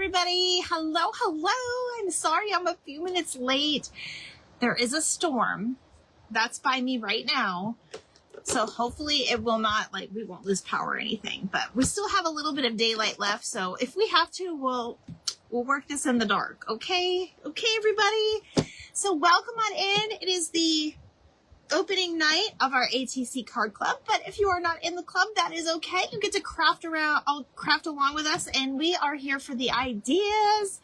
everybody. Hello, hello. I'm sorry I'm a few minutes late. There is a storm that's by me right now. So hopefully it will not, we won't lose power or anything. But we still have a little bit of daylight left. So if we have to, we'll work this in the dark. Okay? Okay, everybody? So welcome on in. It is the opening night of our ATC Card Club, but if you are not in the club, that is okay. You get to craft along with us, and we are here for the ideas.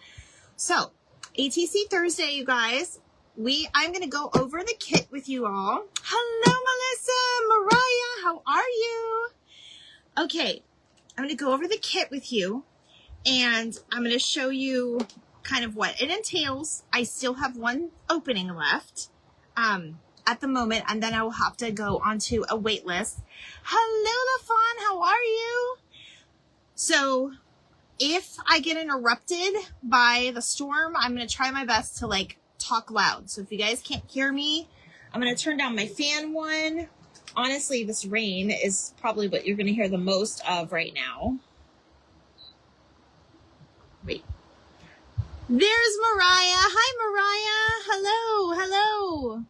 So ATC Thursday, you guys, I'm going to go over the kit with you all. Hello, Melissa, Mariah, how are you? Okay, I'm going to go over the kit with you, and I'm going to show you kind of what it entails. I still have one opening left. At the moment, and then I will have to go onto a wait list. Hello, LaFawn, how are you? So if I get interrupted by the storm, I'm going to try my best to talk loud. So if you guys can't hear me, I'm going to turn down my fan one. Honestly, this rain is probably what you're going to hear the most of right now. Wait. There's Mariah. Hi, Mariah. Hello, hello.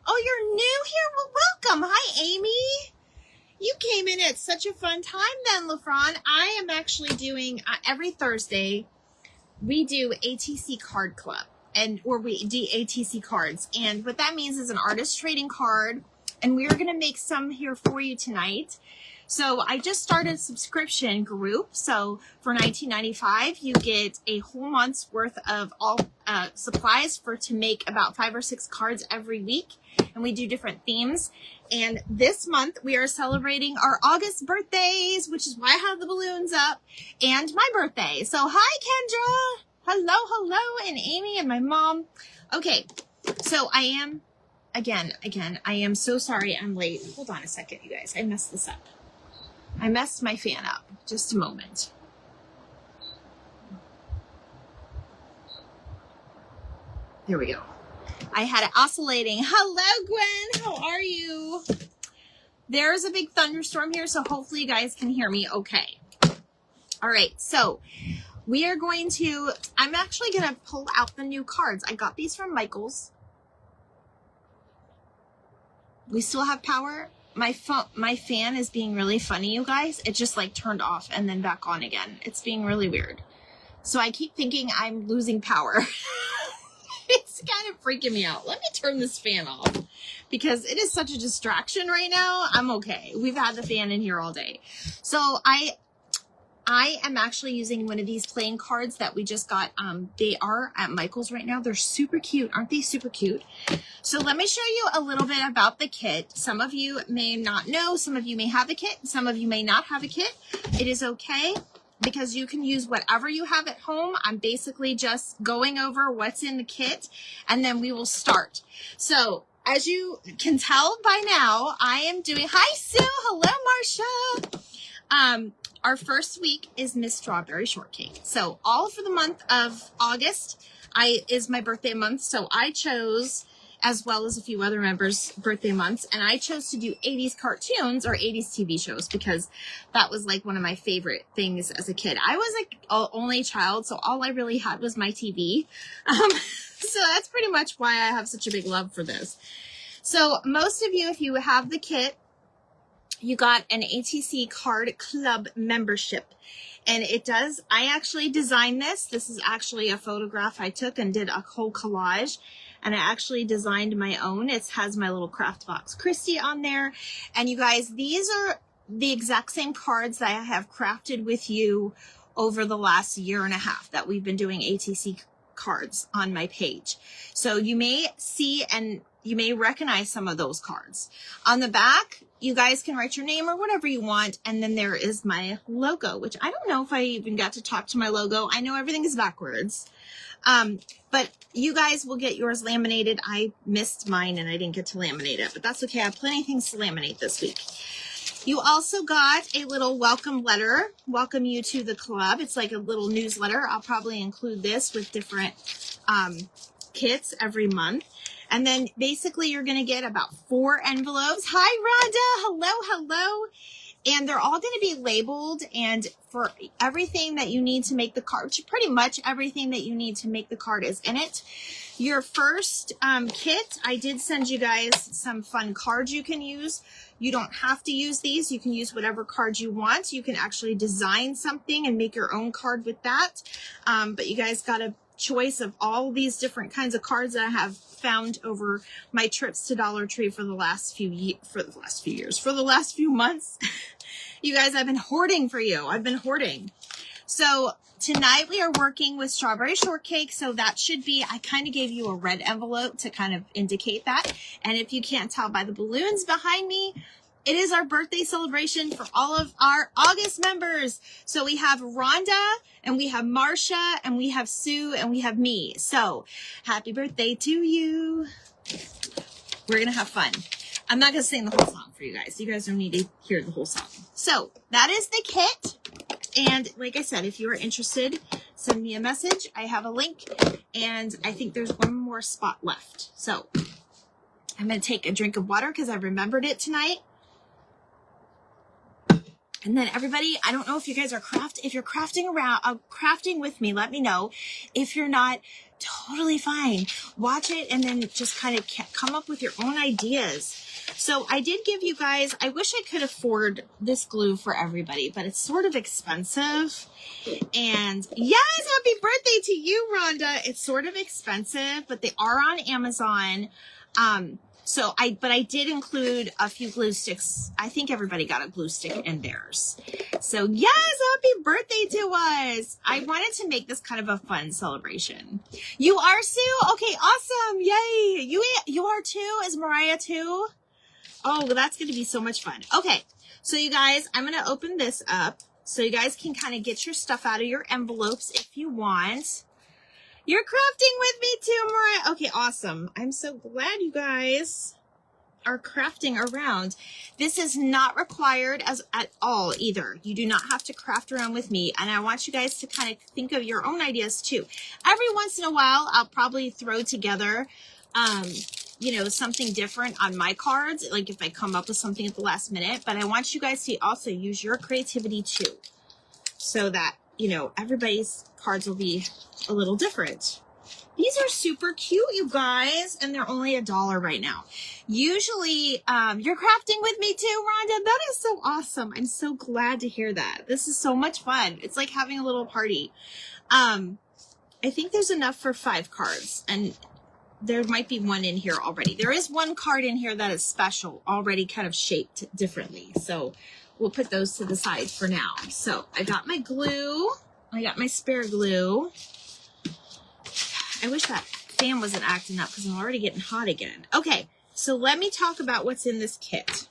Oh, you're new here? Well, welcome. Hi, Amy. You came in at such a fun time then, LaFron. I am actually doing, every Thursday, we do ATC Card Club, or we do ATC cards. And what that means is an artist trading card, and we are going to make some here for you tonight. So I just started a subscription group. So for $19.95, you get a whole month's worth of all supplies to make about 5 or 6 cards every week. And we do different themes. And this month we are celebrating our August birthdays, which is why I have the balloons up, and my birthday. So hi, Kendra. Hello, hello, and Amy and my mom. Okay, so I am, again, I am so sorry I'm late. Hold on a second, you guys. I messed this up. I messed my fan up. Just a moment. There we go. I had it oscillating. Hello, Gwen. How are you? There's a big thunderstorm here, so hopefully you guys can hear me okay. All right, so we are going to, I'm actually going to pull out the new cards. I got these from Michael's. We still have power. My fan is being really funny, you guys. It just turned off and then back on again. It's being really weird. So I keep thinking I'm losing power. It's kind of freaking me out. Let me turn this fan off because it is such a distraction right now. I'm okay. We've had the fan in here all day. So I am actually using one of these playing cards that we just got. They are at Michael's right now. They're super cute. Aren't they super cute? So let me show you a little bit about the kit. Some of you may not know. Some of you may have a kit. Some of you may not have a kit. It is okay, because you can use whatever you have at home. I'm basically just going over what's in the kit, and then we will start. So as you can tell by now, I am doing, hi Sue, hello Marcia. Our first week is Miss Strawberry Shortcake. So all for the month of August is my birthday month. So I chose, as well as a few other members' birthday months, and I chose to do 80s cartoons or 80s TV shows because that was one of my favorite things as a kid. I was an only child, so all I really had was my TV. So that's pretty much why I have such a big love for this. So most of you, if you have the kit, you got an ATC Card Club membership. And it does, I actually designed this. This is actually a photograph I took and did a whole collage. And I actually designed my own. It has my little craft box Christy on there. And you guys, these are the exact same cards that I have crafted with you over the last year and a half that we've been doing ATC cards on my page. So you may see and you may recognize some of those cards. On the back, you guys can write your name or whatever you want. And then there is my logo, which I don't know if I even got to talk to my logo. I know everything is backwards. But you guys will get yours laminated. I missed mine and I didn't get to laminate it, but that's okay. I have plenty of things to laminate this week. You also got a little welcome letter, welcome you to the club. It's like a little newsletter. I'll probably include this with different kits every month. And then basically you're going to get about 4 envelopes. Hi, Rhonda. Hello, hello. And they're all going to be labeled, and for everything that you need to make the card, pretty much everything that you need to make the card is in it. Your first kit, I did send you guys some fun cards you can use. You don't have to use these. You can use whatever cards you want. You can actually design something and make your own card with that. But you guys got a choice of all these different kinds of cards that I have found over my trips to Dollar Tree for the last few months. You guys, I've been hoarding for you. I've been hoarding. So tonight we are working with Strawberry Shortcake. So that should be, I kind of gave you a red envelope to kind of indicate that. And if you can't tell by the balloons behind me, it is our birthday celebration for all of our August members. So we have Rhonda, and we have Marsha, and we have Sue, and we have me. So happy birthday to you. We're going to have fun. I'm not going to sing the whole song for you guys. You guys don't need to hear the whole song. So that is the kit. And like I said, if you are interested, send me a message. I have a link, and I think there's one more spot left. So I'm going to take a drink of water because I remembered it tonight. And then everybody, I don't know if you guys are if you're crafting with me, let me know. If you're not, totally fine. Watch it and then just kind of come up with your own ideas. So I did give you guys, I wish I could afford this glue for everybody, but it's sort of expensive. And yes, happy birthday to you, Rhonda. It's sort of expensive, but they are on Amazon. But I did include a few glue sticks. I think everybody got a glue stick in theirs. So yes, happy birthday to us. I wanted to make this kind of a fun celebration. You are, Sue? Okay, awesome. Yay. You are too? Is Mariah too? Oh, well, that's going to be so much fun. Okay, so you guys, I'm going to open this up so you guys can kind of get your stuff out of your envelopes if you want. You're crafting with me too, Mariah. Okay, awesome. I'm so glad you guys are crafting around. This is not required at all either. You do not have to craft around with me. And I want you guys to kind of think of your own ideas too. Every once in a while, I'll probably throw together, something different on my cards. Like if I come up with something at the last minute, but I want you guys to also use your creativity too. So that, everybody's cards will be a little different. These are super cute, you guys, and they're only $1 right now. Usually, you're crafting with me too, Rhonda. That is so awesome. I'm so glad to hear that. This is so much fun. It's like having a little party. I think there's enough for 5 cards, and there might be one in here already. There is one card in here that is special, already kind of shaped differently. So we'll put those to the side for now. So I got my glue. I got my spare glue. I wish that fan wasn't acting up because I'm already getting hot again. Okay, so let me talk about what's in this kit.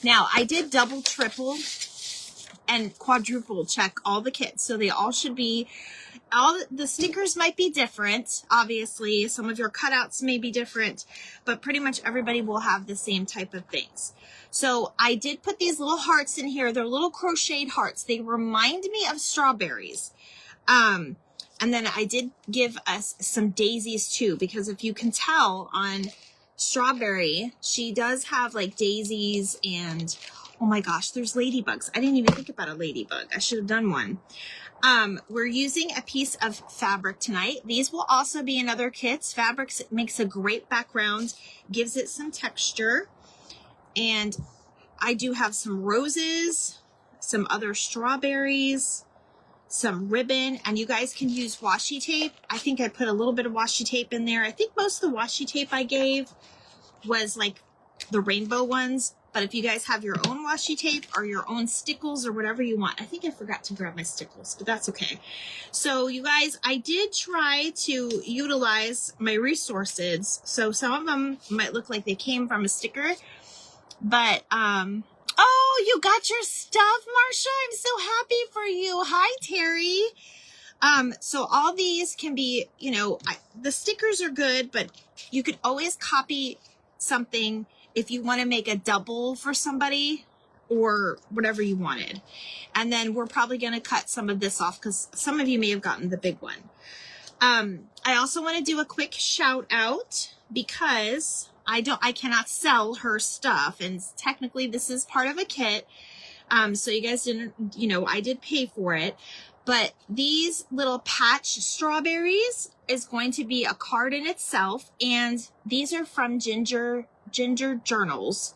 Now, I did double, triple, and quadruple check all the kits. So they all should be, all the stickers might be different. Obviously, some of your cutouts may be different, but pretty much everybody will have the same type of things. So I did put these little hearts in here. They're little crocheted hearts. They remind me of strawberries. And then I did give us some daisies too, because if you can tell on Strawberry, she does have like daisies and, oh my gosh, there's ladybugs. I didn't even think about a ladybug. I should have done one. We're using a piece of fabric tonight. These will also be in other kits. Fabric makes a great background, gives it some texture. And I do have some roses, some other strawberries, some ribbon, and you guys can use washi tape. I think I put a little bit of washi tape in there. I think most of the washi tape I gave was like the rainbow ones, but if you guys have your own washi tape or your own stickles or whatever you want, I think I forgot to grab my stickles, but that's okay. So you guys, I did try to utilize my resources. So some of them might look like they came from a sticker, but, oh, you got your stuff, Marsha. I'm so happy for you. Hi, Terry. So all these can be, the stickers are good, but you could always copy something if you want to make a double for somebody or whatever you wanted. And then we're probably going to cut some of this off because some of you may have gotten the big one. I also want to do a quick shout out because I cannot sell her stuff, and technically this is part of a kit. So you guys didn't, you know, I did pay for it, but these little patch strawberries is going to be a card in itself. And these are from Ginger Journals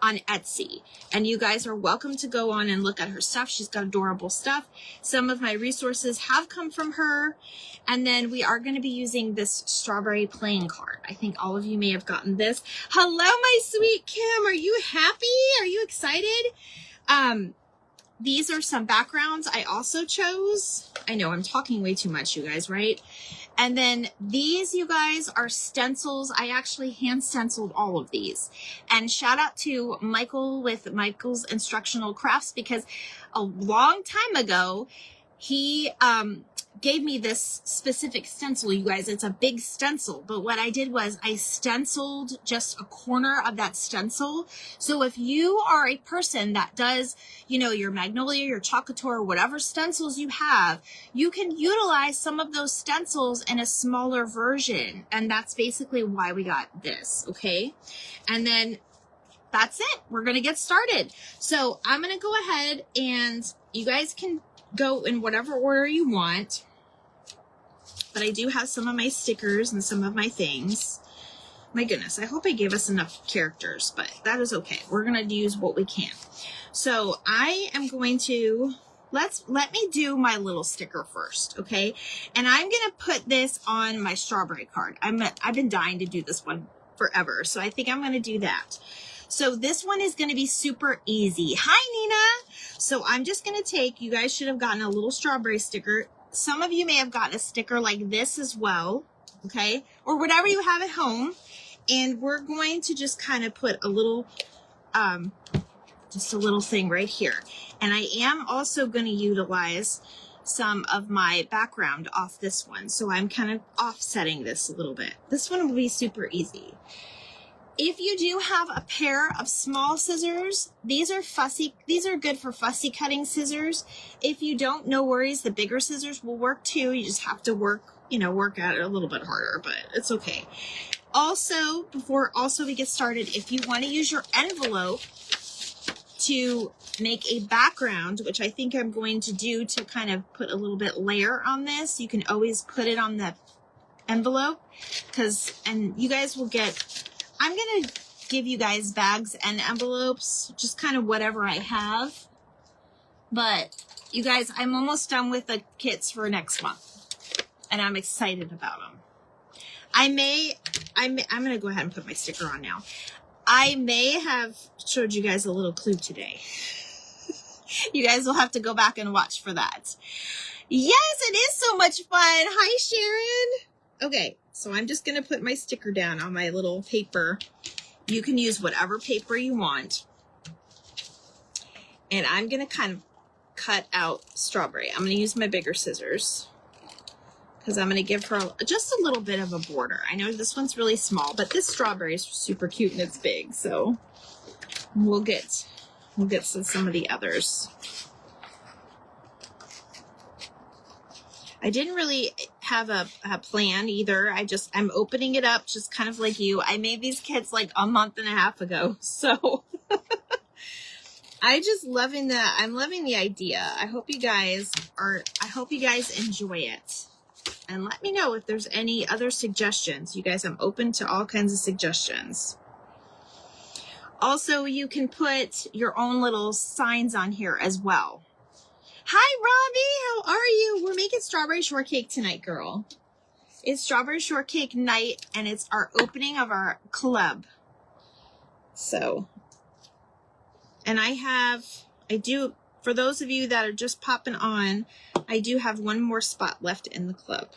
on Etsy. And you guys are welcome to go on and look at her stuff. She's got adorable stuff. Some of my resources have come from her. And then we are going to be using this strawberry playing card. I think all of you may have gotten this. Hello, my sweet Kim. Are you happy? Are you excited? These are some backgrounds I also chose. I know I'm talking way too much, you guys, right? And then these, you guys, are stencils. I actually hand stenciled all of these. And shout out to Michael with Michael's Instructional Crafts, because a long time ago, he gave me this specific stencil, you guys. It's a big stencil, but what I did was I stenciled just a corner of that stencil. So if you are a person that does, you know, your Magnolia, your Chocator, whatever stencils you have, you can utilize some of those stencils in a smaller version. And that's basically why we got this, okay? And then that's it. We're going to get started. So I'm going to go ahead, and you guys can go in whatever order you want, but I do have some of my stickers and some of my things. My goodness, I hope I gave us enough characters, but that is okay. We're going to use what we can. So I am going to, let me do my little sticker first, okay? And I'm going to put this on my strawberry card. I've been dying to do this one forever, so I think I'm going to do that. So this one is going to be super easy. Hi, Nina. So I'm just going to take, you guys should have gotten a little strawberry sticker. Some of you may have gotten a sticker like this as well, okay? Or whatever you have at home. And we're going to just kind of put a little, just a little thing right here. And I am also going to utilize some of my background off this one. So I'm kind of offsetting this a little bit. This one will be super easy. If you do have a pair of small scissors, these are good for fussy cutting scissors. If you don't, no worries. The bigger scissors will work too. You just have to work at it a little bit harder, but it's okay. Also, before we get started, if you want to use your envelope to make a background, which I think I'm going to do to kind of put a little bit layer on this, you can always put it on the envelope, and you guys will get, I'm going to give you guys bags and envelopes, just kind of whatever I have. But you guys, I'm almost done with the kits for next month, and I'm excited about them. I'm going to go ahead and put my sticker on now. I may have showed you guys a little clue today. You guys will have to go back and watch for that. Yes, it is so much fun. Hi, Sharon. Okay, so I'm just going to put my sticker down on my little paper. You can use whatever paper you want. And I'm going to kind of cut out strawberry. I'm going to use my bigger scissors because I'm going to give her just a little bit of a border. I know this one's really small, but this strawberry is super cute and it's big. So we'll get some of the others. I didn't really have a plan either. I'm opening it up just kind of like you. I made these kits like a month and a half ago. So I'm loving the idea. I hope you guys enjoy it. And let me know if there's any other suggestions. You guys, I'm open to all kinds of suggestions. Also, you can put your own little signs on here as well. Hi, Robbie. How are you? We're making strawberry shortcake tonight, girl. It's strawberry shortcake night, and it's our opening of our club. So, and for those of you that are just popping on, I do have one more spot left in the club.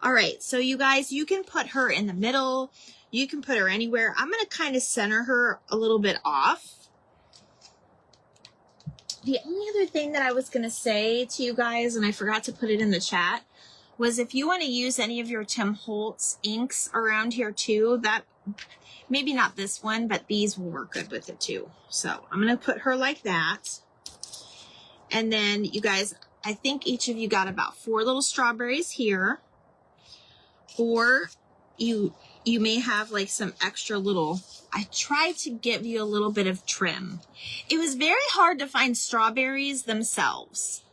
All right, so you guys, you can put her in the middle. You can put her anywhere. I'm going to kind of center her a little bit off. The only other thing that I was going to say to you guys, and I forgot to put it in the chat, was if you want to use any of your Tim Holtz inks around here too, that maybe not this one, but these will work good with it too. So I'm going to put her like that. And then you guys, I think each of you got about 4 little strawberries here. Or you you may have like some extra little, I tried to give you a little bit of trim. It was very hard to find strawberries themselves.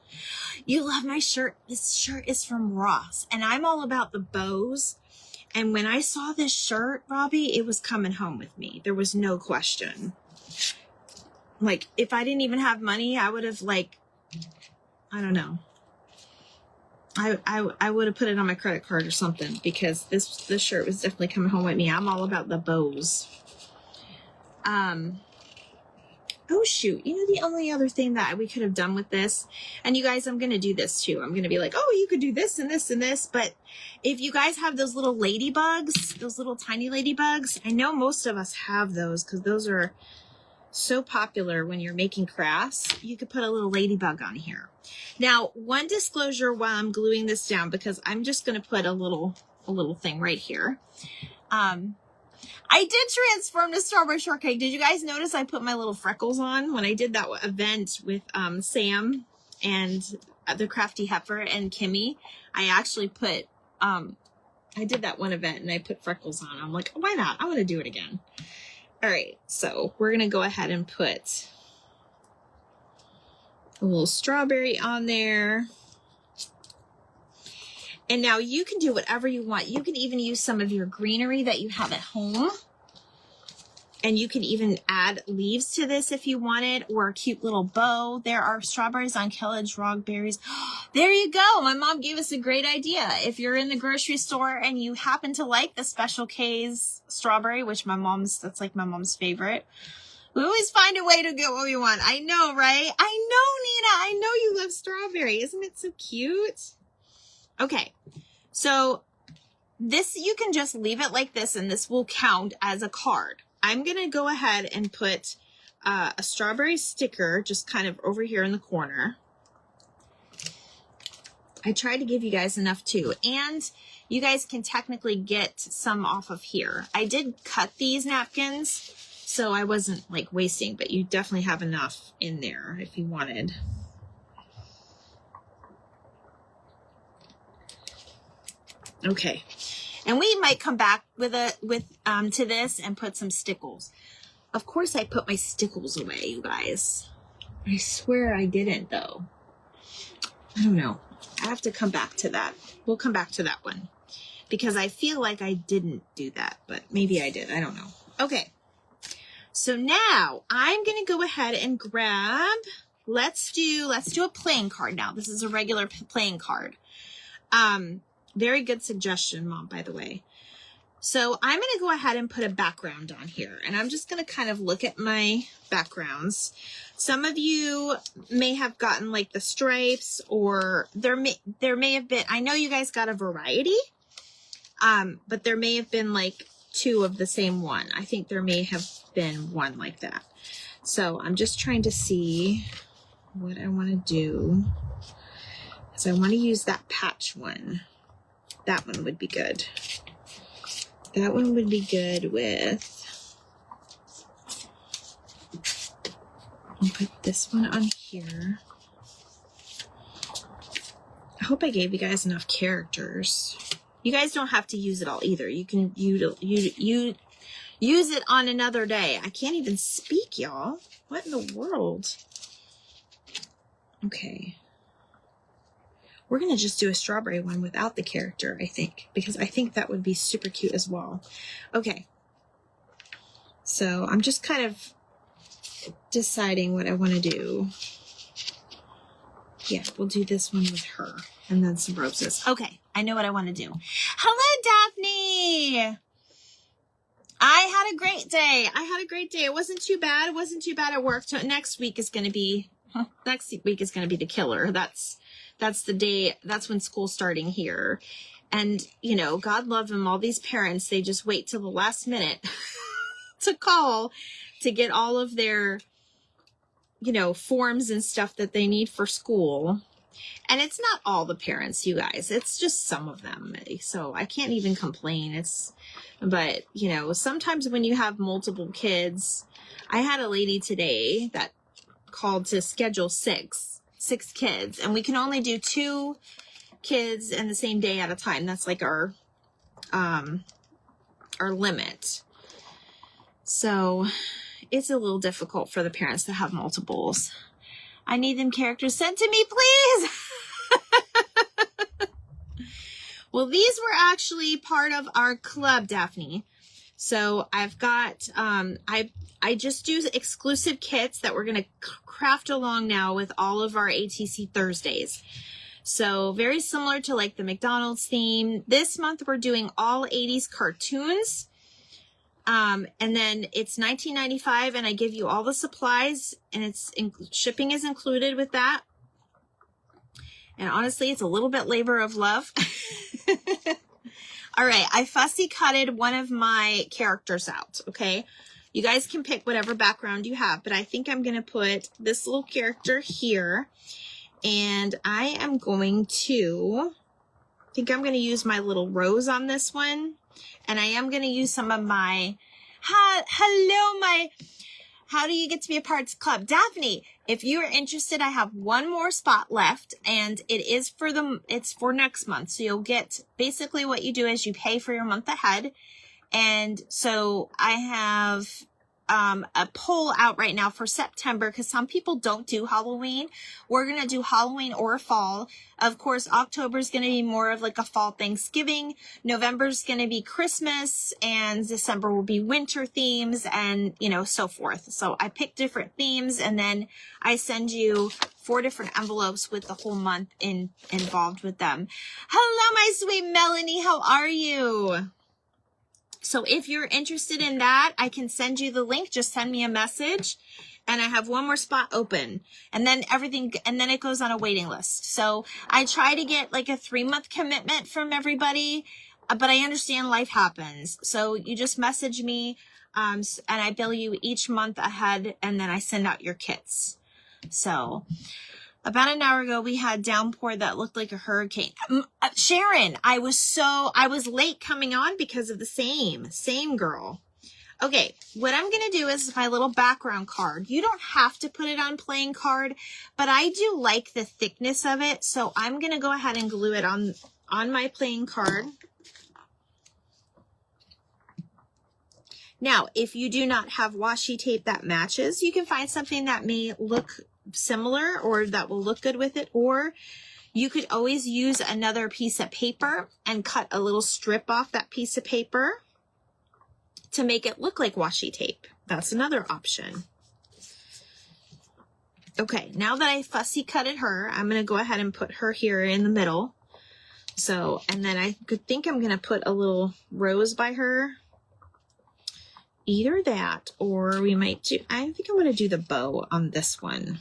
You love my shirt. This shirt is from Ross, and I'm all about the bows. And when I saw this shirt, Robbie, it was coming home with me. There was no question. Like, if I didn't even have money, I would have, like, I don't know. I would have put it on my credit card or something, because this shirt was definitely coming home with me. I'm all about the bows. Oh shoot, you know, the only other thing that we could have done with this, and you guys, I'm going to do this too. I'm going to be like, oh, you could do this and this and this. But if you guys have those little ladybugs, those little tiny ladybugs, I know most of us have those because those are so popular when you're making crafts. You could put a little ladybug on here. Now, one disclosure while I'm gluing this down, because I'm just going to put a little thing right here. I did transform to Strawberry Shortcake. Did you guys notice I put my little freckles on when I did that event with Sam and the Crafty Heifer and Kimmy? I actually put, I did that one event and I put freckles on. I'm like, why not? I want to do it again. All right, so we're going to go ahead and put a little strawberry on there. And now you can do whatever you want. You can even use some of your greenery that you have at home. And you can even add leaves to this if you wanted, or a cute little bow. There are strawberries on Kellogg berries. There you go. My mom gave us a great idea. If you're in the grocery store and you happen to like the Special K's strawberry, which that's like my mom's favorite. We always find a way to get what we want. I know, right? I know, Nina. I know you love strawberry. Isn't it so cute? Okay, so this, you can just leave it like this and this will count as a card. I'm going to go ahead and put a strawberry sticker just kind of over here in the corner. I tried to give you guys enough too, and you guys can technically get some off of here. I did cut these napkins, so I wasn't like wasting, but you definitely have enough in there if you wanted. Okay, and we might come back with to this and put some stickles. Of course, I put my stickles away, you guys. I swear I didn't, though. I don't know. I have to come back to that. We'll come back to that one because I feel like I didn't do that, but maybe I did. I don't know. Okay, so now I'm gonna go ahead and grab. Let's do a playing card now. This is a regular playing card. Very good suggestion, Mom, by the way. So I'm going to go ahead and put a background on here, and I'm just going to kind of look at my backgrounds. Some of you may have gotten like the stripes, or there may have been, I know you guys got a variety, but there may have been like two of the same one. I think there may have been one like that. So I'm just trying to see what I want to do, because I want to use that patch one. That one would be good. That one would be good with, I'll put this one on here. I hope I gave you guys enough characters. You guys don't have to use it all either. You can use it on another day. I can't even speak, y'all. What in the world? Okay. We're going to just do a strawberry one without the character, I think, because I think that would be super cute as well. Okay. So I'm just kind of deciding what I want to do. Yeah, we'll do this one with her and then some roses. Okay, I know what I want to do. Hello, Daphne. I had a great day. It wasn't too bad. It wasn't too bad at work. So next week is going to be the killer. That's the day, that's when school's starting here. And, you know, God love them, all these parents, they just wait till the last minute to call to get all of their, you know, forms and stuff that they need for school. And it's not all the parents, you guys, it's just some of them. So I can't even complain. But, you know, sometimes when you have multiple kids, I had a lady today that called to schedule six kids, and we can only do 2 kids in the same day at a time. That's like our limit. So it's a little difficult for the parents to have multiples. I need them characters sent to me, please. Well, these were actually part of our club, Daphne. So I've got, I just do exclusive kits that we're going to craft along now with all of our ATC Thursdays. So very similar to like the McDonald's theme. This month we're doing all 80s cartoons. And then it's $19.95 and I give you all the supplies and shipping is included with that. And honestly, it's a little bit labor of love. All right, I fussy cutted one of my characters out, okay? You guys can pick whatever background you have, but I think I'm going to put this little character here. And I am going to, I think I'm going to use my little rose on this one. And I am going to use some of my, how do you get to be a part of the club? Daphne, if you are interested, I have one more spot left and it is it's for next month. So you'll get, basically what you do is you pay for your month ahead. And so I have a poll out right now for September because some people don't do Halloween. We're going to do Halloween or fall. Of course, October is going to be more of like a fall Thanksgiving. November is going to be Christmas and December will be winter themes and, you know, so forth. So I pick different themes and then I send you 4 different envelopes with the whole month involved with them. Hello, my sweet Melanie. How are you? So if you're interested in that, I can send you the link. Just send me a message and I have one more spot open and then it goes on a waiting list. So I try to get like a 3-month commitment from everybody, but I understand life happens. So you just message me, and I bill you each month ahead and then I send out your kits. So about an hour ago, we had downpour that looked like a hurricane. Sharon, I was late coming on because of the same girl. Okay, what I'm going to do is my little background card. You don't have to put it on playing card, but I do like the thickness of it. So I'm going to go ahead and glue it on my playing card. Now, if you do not have washi tape that matches, you can find something that may look similar or that will look good with it, or you could always use another piece of paper and cut a little strip off that piece of paper to make it look like washi tape. That's another option. Okay, now that I fussy cutted her, I'm going to go ahead and put her here in the middle. So, and then I could think I'm going to put a little rose by her. Either that, or we might do, I think I'm going to do the bow on this one.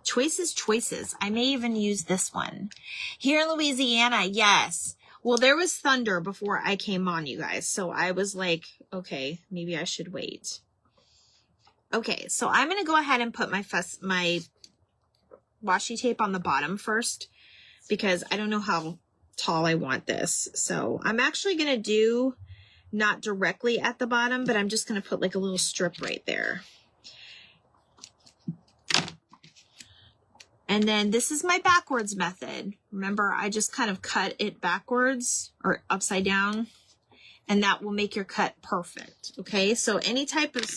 Choices. I may even use this one. Here in Louisiana, yes. Well, there was thunder before I came on, you guys. So I was like, okay, maybe I should wait. Okay, so I'm going to go ahead and put my washi tape on the bottom first because I don't know how tall I want this. So I'm actually going to do not directly at the bottom, but I'm just going to put like a little strip right there. And then this is my backwards method. Remember, I just kind of cut it backwards or upside down, and that will make your cut perfect. Okay, so any type of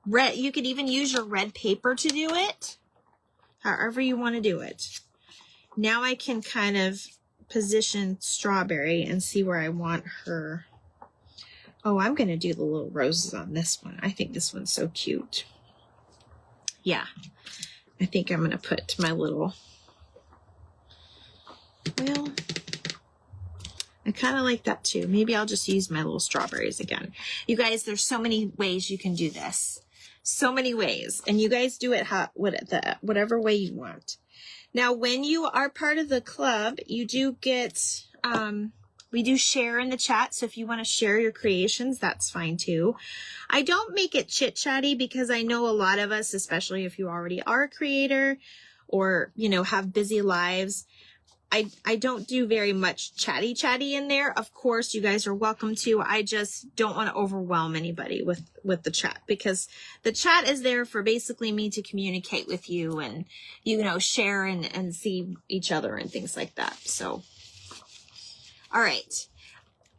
red, you could even use your red paper to do it, however you want to do it. Now I can kind of position Strawberry and see where I want her. Oh, I'm going to do the little roses on this one. I think this one's so cute. Yeah. I think I'm going to put my little, well, I kind of like that too. Maybe I'll just use my little strawberries again. You guys, there's so many ways you can do this. So many ways. And you guys do it whatever way you want. Now, when you are part of the club, you do get, we do share in the chat. So if you want to share your creations, that's fine too. I don't make it chit-chatty because I know a lot of us, especially if you already are a creator or, you know, have busy lives, I don't do very much chatty in there. Of course, you guys are welcome to. I just don't want to overwhelm anybody with the chat because the chat is there for basically me to communicate with you and, you know, share and see each other and things like that. So, all right.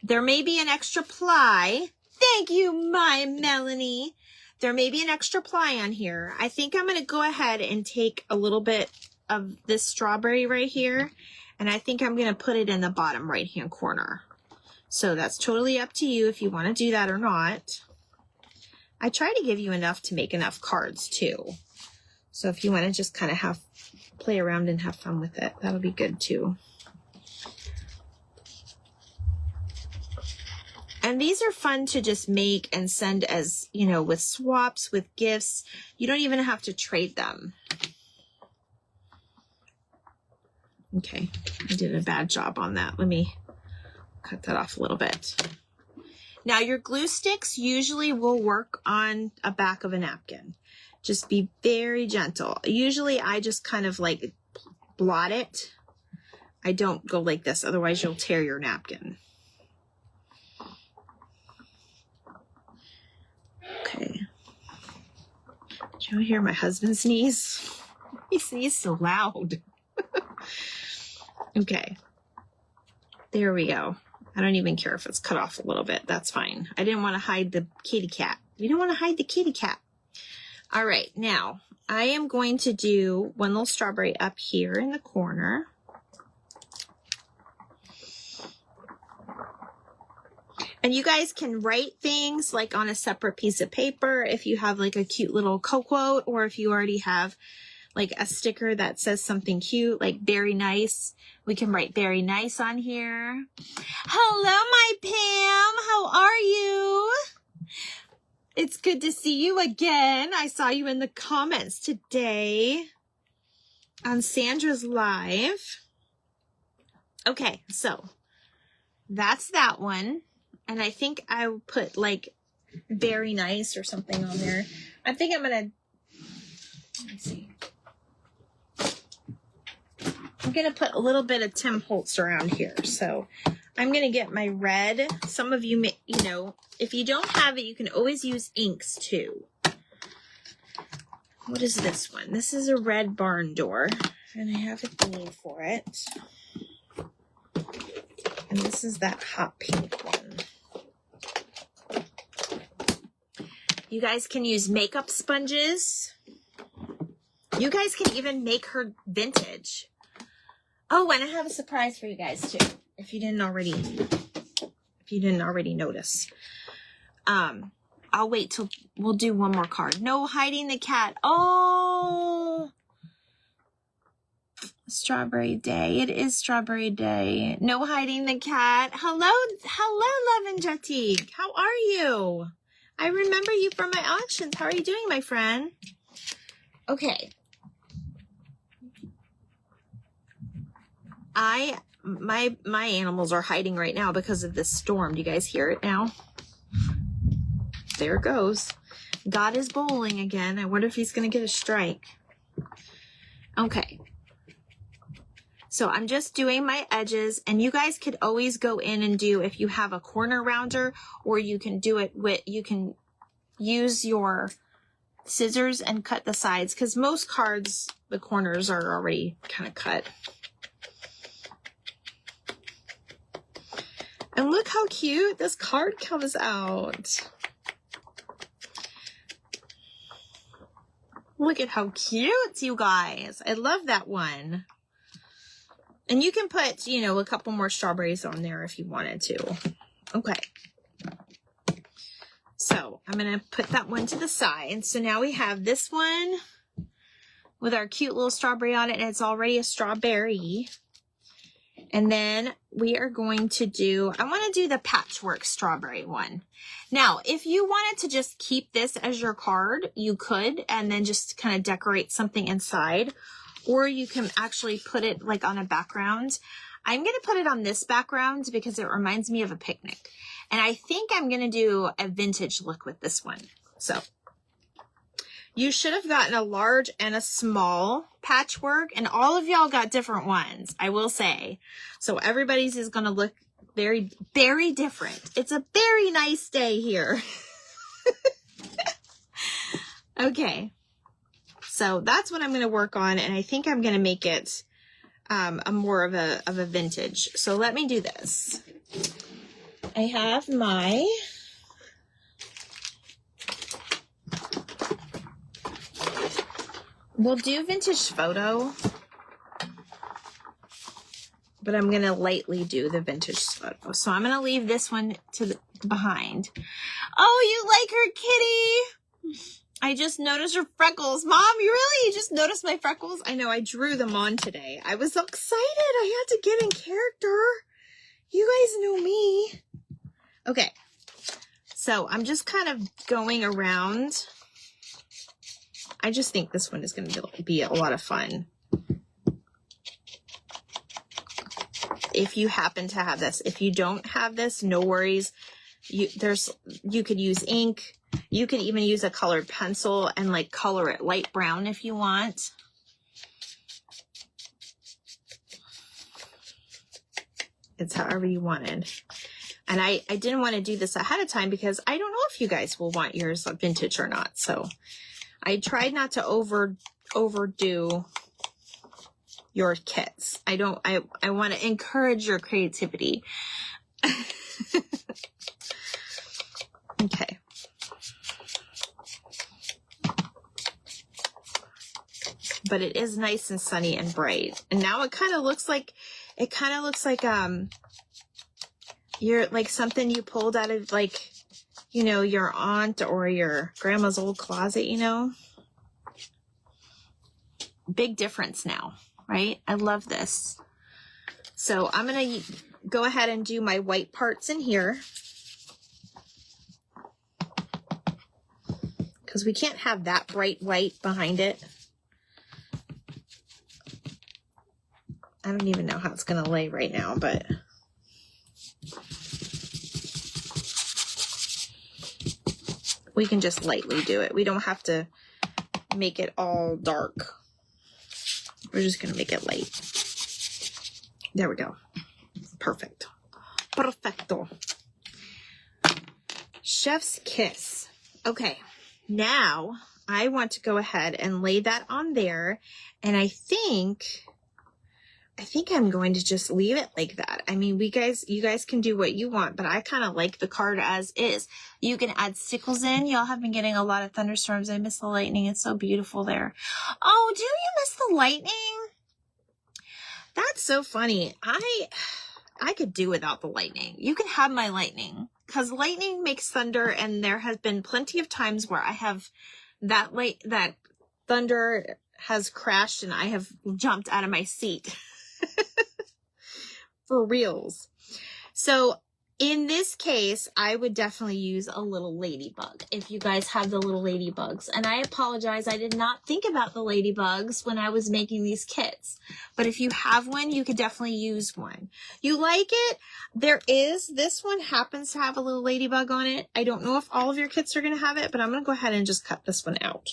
There may be an extra ply. Thank you, my Melanie. There may be an extra ply on here. I think I'm going to go ahead and take a little bit of this strawberry right here, and I think I'm going to put it in the bottom right-hand corner. So that's totally up to you if you want to do that or not. I try to give you enough to make enough cards too. So if you want to just kind of play around and have fun with it, that'll be good too. And these are fun to just make and send as, you know, with swaps, with gifts. You don't even have to trade them. Okay, I did a bad job on that. Let me cut that off a little bit. Now your glue sticks usually will work on a back of a napkin. Just be very gentle. Usually I just kind of like blot it. I don't go like this, otherwise you'll tear your napkin. Okay. Did you hear my husband sneeze? He sneezed so loud. Okay. There we go. I don't even care if it's cut off a little bit. That's fine. I didn't want to hide the kitty cat. You don't want to hide the kitty cat. All right. Now, I am going to do one little strawberry up here in the corner. And you guys can write things like on a separate piece of paper if you have like a cute little quote, or if you already have like a sticker that says something cute, like very nice. We can write very nice on here. Hello, my Pam. How are you? It's good to see you again. I saw you in the comments today on Sandra's live. Okay, so that's that one. And I think I will put like very nice or something on there. I think I'm going to, let me see. I'm going to put a little bit of Tim Holtz around here. So I'm going to get my red. Some of you may, you know, if you don't have it, you can always use inks too. What is this one? This is a red barn door, and I have a name for it. And this is that hot pink one. You guys can use makeup sponges. You guys can even make her vintage. Oh, and I have a surprise for you guys too. If you didn't already notice. I'll wait till we'll do one more card. No hiding the cat. Oh, Strawberry Day. It is Strawberry Day. No hiding the cat. Hello, Love and Jatique. How are you? I remember you from my auctions. How are you doing, my friend? Okay. My animals are hiding right now because of this storm. Do you guys hear it now? There it goes. God is bowling again. I wonder if he's going to get a strike. Okay. So I'm just doing my edges, and you guys could always go in and do, if you have a corner rounder, or you can do it with, you can use your scissors and cut the sides, because most cards, the corners are already kind of cut. And look how cute this card comes out. Look at how cute, you guys. I love that one. And you can put, you know, a couple more strawberries on there if you wanted to. Okay. So I'm going to put that one to the side. So now we have this one with our cute little strawberry on it, and it's already a strawberry. And then we are going to do, I want to do the patchwork strawberry one. Now, if you wanted to just keep this as your card, you could, and then just kind of decorate something inside. Or you can actually put it like on a background. I'm going to put it on this background because it reminds me of a picnic. And I think I'm going to do a vintage look with this one. So you should have gotten a large and a small patchwork, and all of y'all got different ones, I will say. So everybody's is going to look very, very different. It's a very nice day here. Okay. So that's what I'm going to work on, and I think I'm going to make it a more of a vintage. So let me do this. I have my we'll do vintage photo, but I'm going to lightly do the vintage photo. So I'm going to leave this one to the behind. Oh, you like her kitty? I just noticed her freckles. Mom, you just noticed my freckles? I know, I drew them on today. I was so excited. I had to get in character. You guys know me. Okay. So I'm just kind of going around. I just think this one is going to be a lot of fun. If you happen to have this. If you don't have this, no worries. You could use ink. You could even use a colored pencil and like color it light brown if you want. It's however you wanted. And I didn't want to do this ahead of time because I don't know if you guys will want yours vintage or not. So I tried not to overdo your kits. I want to encourage your creativity. Okay. But it is nice and sunny and bright. And now it kind of looks like you're like something you pulled out of like, you know, your aunt or your grandma's old closet, you know. Big difference now, right? I love this. So I'm going to go ahead and do my white parts in here. Because we can't have that bright white behind it. I don't even know how it's going to lay right now, but we can just lightly do it. We don't have to make it all dark. We're just going to make it light. There we go. Perfect. Perfecto. Chef's kiss. Okay. Now I want to go ahead and lay that on there. And I think I'm going to just leave it like that. I mean, you guys can do what you want, but I kind of like the card as is. You can add sickles in. Y'all have been getting a lot of thunderstorms. I miss the lightning. It's so beautiful there. Oh, do you miss the lightning? That's so funny. I could do without the lightning. You can have my lightning because lightning makes thunder, and there has been plenty of times where I have that thunder has crashed and I have jumped out of my seat. For reals. So in this case, I would definitely use a little ladybug if you guys have the little ladybugs. And I apologize, I did not think about the ladybugs when I was making these kits. But if you have one, you could definitely use one. You like it? This one happens to have a little ladybug on it. I don't know if all of your kits are going to have it, but I'm going to go ahead and just cut this one out.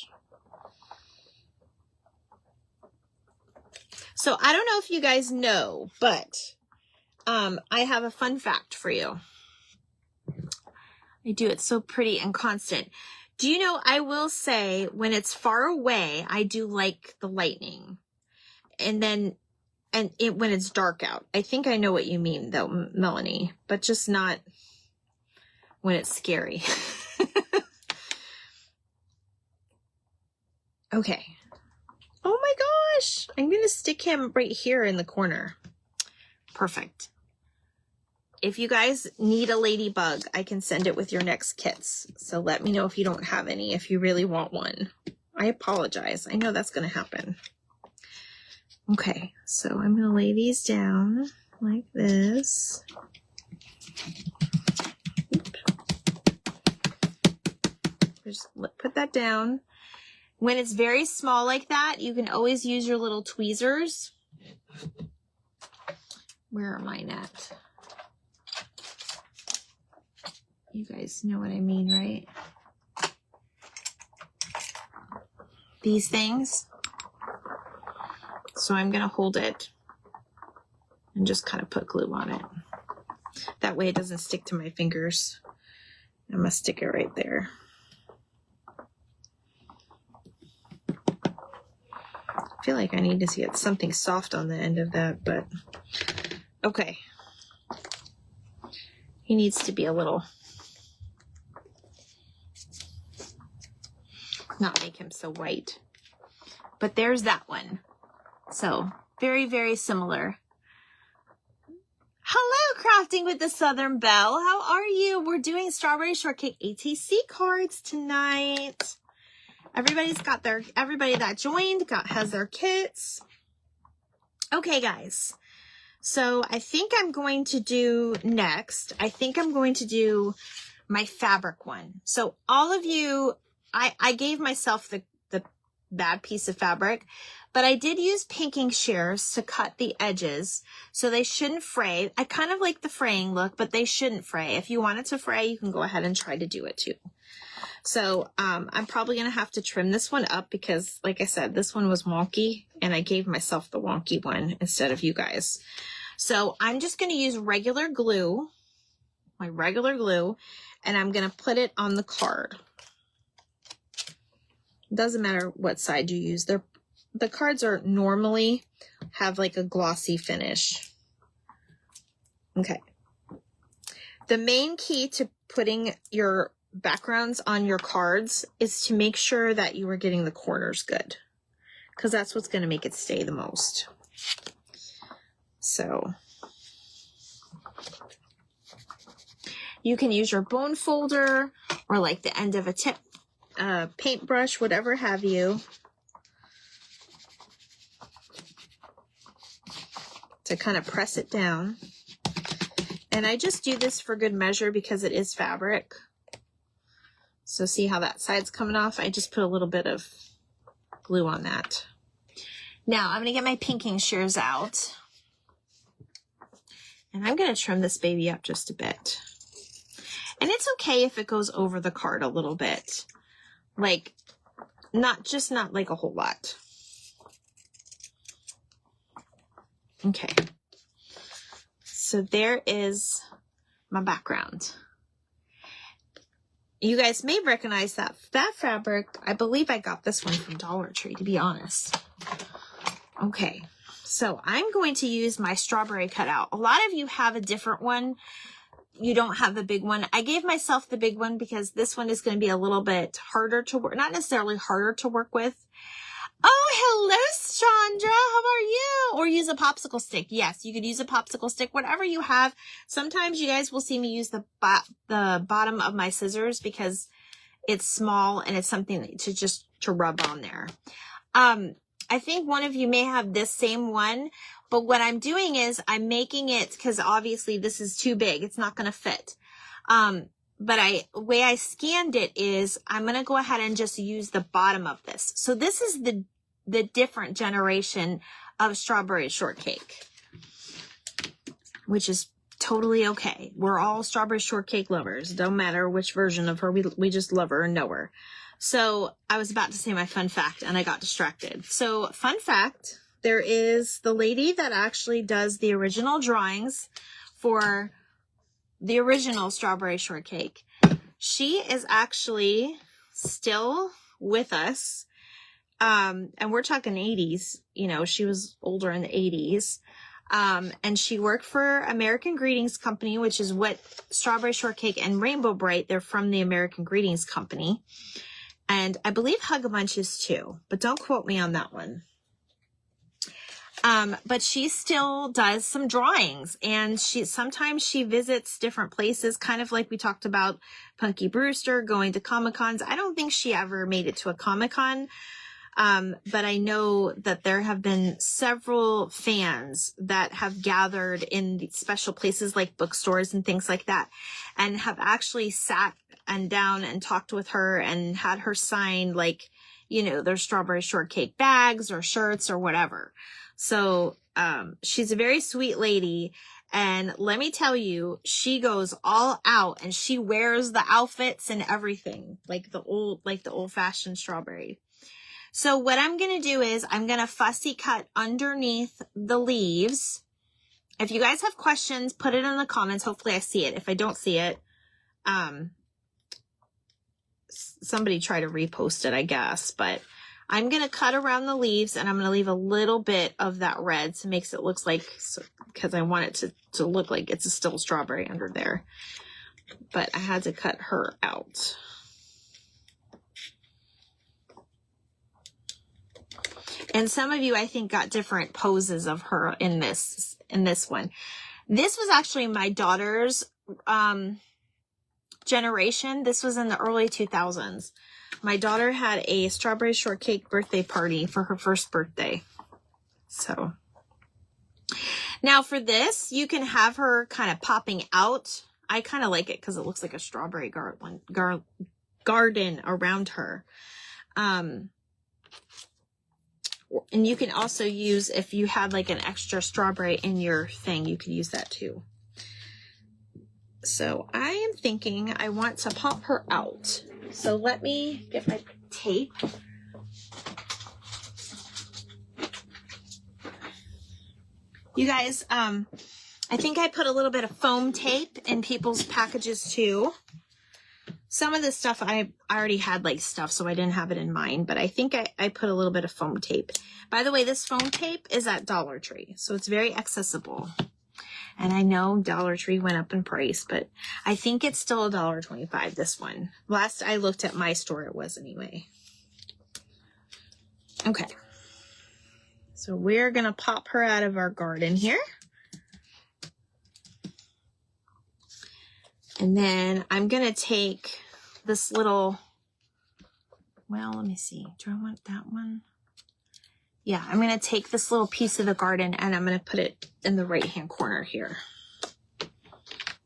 So I don't know if you guys know, but I have a fun fact for you. I do. It's so pretty and constant. Do you know, I will say when it's far away, I do like the lightning. And then, when it's dark out. I think I know what you mean though, Melanie, but just not when it's scary. Okay. Oh my gosh. I'm going to stick him right here in the corner. Perfect. If you guys need a ladybug, I can send it with your next kits. So let me know if you don't have any, if you really want one. I apologize. I know that's going to happen. Okay, so I'm going to lay these down like this. Just put that down. When it's very small like that, you can always use your little tweezers. Where are mine at? You guys know what I mean, right? These things. So I'm going to hold it and just kind of put glue on it. That way it doesn't stick to my fingers. I'm going to stick it right there. I feel like I need to get something soft on the end of that, but okay. He needs to be a little, not make him so white. But there's that one. So very, very similar. Hello, Crafting with the Southern Belle. How are you? We're doing Strawberry Shortcake ATC cards tonight. Everybody that joined has their kits. Okay, guys. So I think I'm going to do next. I think I'm going to do my fabric one. So all of you, I gave myself the bad piece of fabric, but I did use pinking shears to cut the edges so they shouldn't fray. I kind of like the fraying look, but they shouldn't fray. If you want it to fray, you can go ahead and try to do it too. So I'm probably going to have to trim this one up because, like I said, this one was wonky and I gave myself the wonky one instead of you guys. So I'm just going to use regular glue, my regular glue, and I'm going to put it on the card. Doesn't matter what side you use. The cards are normally have like a glossy finish. Okay. The main key to putting your backgrounds on your cards is to make sure that you are getting the corners good, because that's what's going to make it stay the most. So you can use your bone folder or like the end of a tip paintbrush, whatever have you, to kind of press it down. And I just do this for good measure because it is fabric. So see how that side's coming off? I just put a little bit of glue on that. Now I'm going to get my pinking shears out. And I'm going to trim this baby up just a bit. And it's okay if it goes over the card a little bit. Like, not like a whole lot. Okay. So there is my background. You guys may recognize that fabric. I believe I got this one from Dollar Tree, to be honest. Okay. So I'm going to use my strawberry cutout. A lot of you have a different one. You don't have the big one. I gave myself the big one because this one is going to be a little bit harder to work, not necessarily harder to work with. Oh, hello, Chandra. How are you? Or use a popsicle stick. Yes, you could use a popsicle stick, whatever you have. Sometimes you guys will see me use the bottom of my scissors because it's small and it's something to rub on there. I think one of you may have this same one, but what I'm doing is I'm making it, because obviously this is too big. It's not going to fit. But the way I scanned it is I'm going to go ahead and just use the bottom of this. So this is the different generation of Strawberry Shortcake, which is totally okay. We're all Strawberry Shortcake lovers. Don't matter which version of her. We just love her and know her. So I was about to say my fun fact and I got distracted. So fun fact, there is the lady that actually does the original drawings for the original Strawberry Shortcake. She is actually still with us. And we're talking 80s, you know, she was older in the 80s. And she worked for American Greetings Company, which is what Strawberry Shortcake and Rainbow Bright, they're from the American Greetings Company. And I believe Hug-a-Bunch is too, but don't quote me on that one. But she still does some drawings, and sometimes she visits different places, kind of like we talked about Punky Brewster going to Comic-Cons. I don't think she ever made it to a Comic-Con. But I know that there have been several fans that have gathered in special places like bookstores and things like that, and have actually sat and down and talked with her and had her sign, like, you know, their Strawberry Shortcake bags or shirts or whatever. So, she's a very sweet lady. And let me tell you, she goes all out and she wears the outfits and everything, like the old fashioned Strawberry. So what I'm going to do is I'm going to fussy cut underneath the leaves. If you guys have questions, put it in the comments. Hopefully I see it. If I don't see it, somebody try to repost it, I guess. But I'm going to cut around the leaves, and I'm going to leave a little bit of that red so it makes it look like, because I want it to look like it's still strawberry under there. But I had to cut her out. And some of you, I think, got different poses of her in this one. This was actually my daughter's generation. This was in the early 2000s. My daughter had a strawberry shortcake birthday party for her first birthday. So now for this, you can have her kind of popping out. I kind of like it because it looks like a strawberry garden around her. And you can also use, if you had like an extra strawberry in your thing, you could use that too. So I am thinking I want to pop her out. So let me get my tape. You guys, I think I put a little bit of foam tape in people's packages too. Some of this stuff I already had like stuff, so I didn't have it in mine, but I think I put a little bit of foam tape. By the way, this foam tape is at Dollar Tree, so it's very accessible. And I know Dollar Tree went up in price, but I think it's still $1.25, this one. Last I looked at my store, it was anyway. Okay. So we're going to pop her out of our garden here. And then I'm going to take this little, well, let me see. Do I want that one? Yeah, I'm going to take this little piece of the garden and I'm going to put it in the right-hand corner here.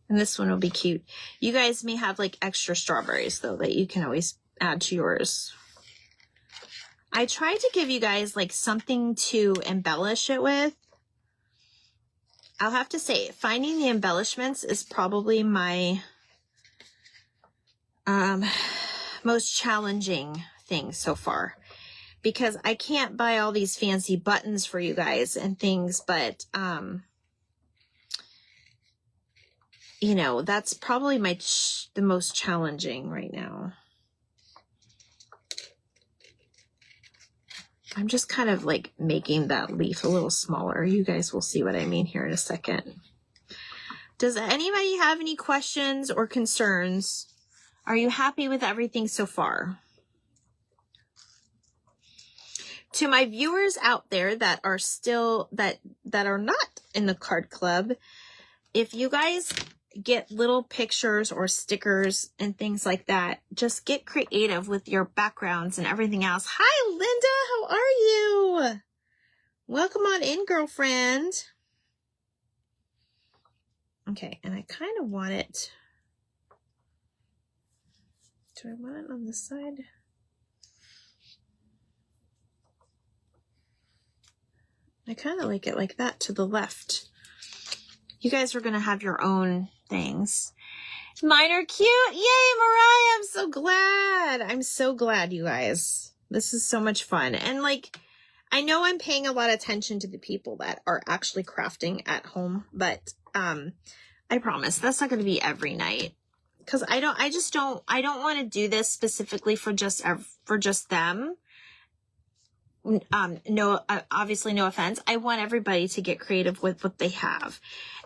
And this one will be cute. You guys may have like extra strawberries though that you can always add to yours. I tried to give you guys like something to embellish it with. I'll have to say, finding the embellishments is probably my most challenging thing so far. Because I can't buy all these fancy buttons for you guys and things, but, you know, that's probably the most challenging right now. I'm just kind of like making that leaf a little smaller. You guys will see what I mean here in a second. Does anybody have any questions or concerns? Are you happy with everything so far? To my viewers out there that are still, that are not in the card club, if you guys get little pictures or stickers and things like that, just get creative with your backgrounds and everything else. Hi, Linda, how are you? Welcome on in, girlfriend. Okay, and I kind of want it. Do I want it on this side? I kind of like it like that to the left. You guys are going to have your own things. Mine are cute. Yay, Mariah. I'm so glad. I'm so glad, you guys. This is so much fun. And like, I know I'm paying a lot of attention to the people that are actually crafting at home, but I promise that's not going to be every night. Because I don't want to do this specifically for just them. No, obviously no offense. I want everybody to get creative with what they have.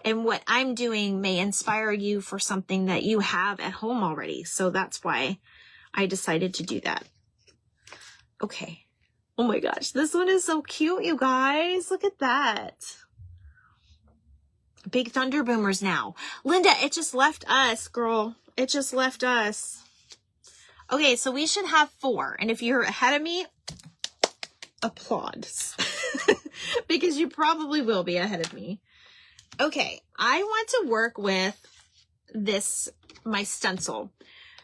And what I'm doing may inspire you for something that you have at home already. So that's why I decided to do that. Okay. Oh my gosh. This one is so cute, you guys. Look at that. Big thunder boomers now. Linda, it just left us, girl. It just left us. Okay, so we should have 4. And if you're ahead of me, applause. Because you probably will be ahead of me. Okay, I want to work with this, my stencil.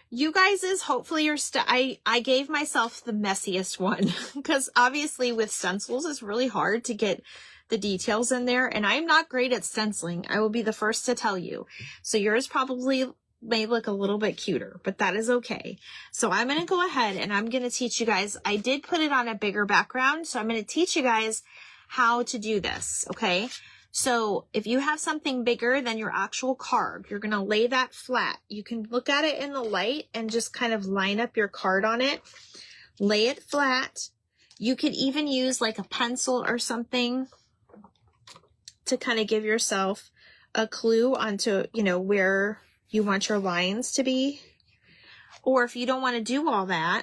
You guys is hopefully your I gave myself the messiest one because obviously with stencils it's really hard to get the details in there, and I'm not great at stenciling. I will be the first to tell you. So yours probably may look a little bit cuter, but that is okay. So I'm going to go ahead and I'm going to teach you guys. I did put it on a bigger background, so I'm going to teach you guys how to do this, okay? So if you have something bigger than your actual card, you're going to lay that flat. You can look at it in the light and just kind of line up your card on it. Lay it flat. You could even use like a pencil or something to kind of give yourself a clue onto, you know, where you want your lines to be. Or if you don't want to do all that,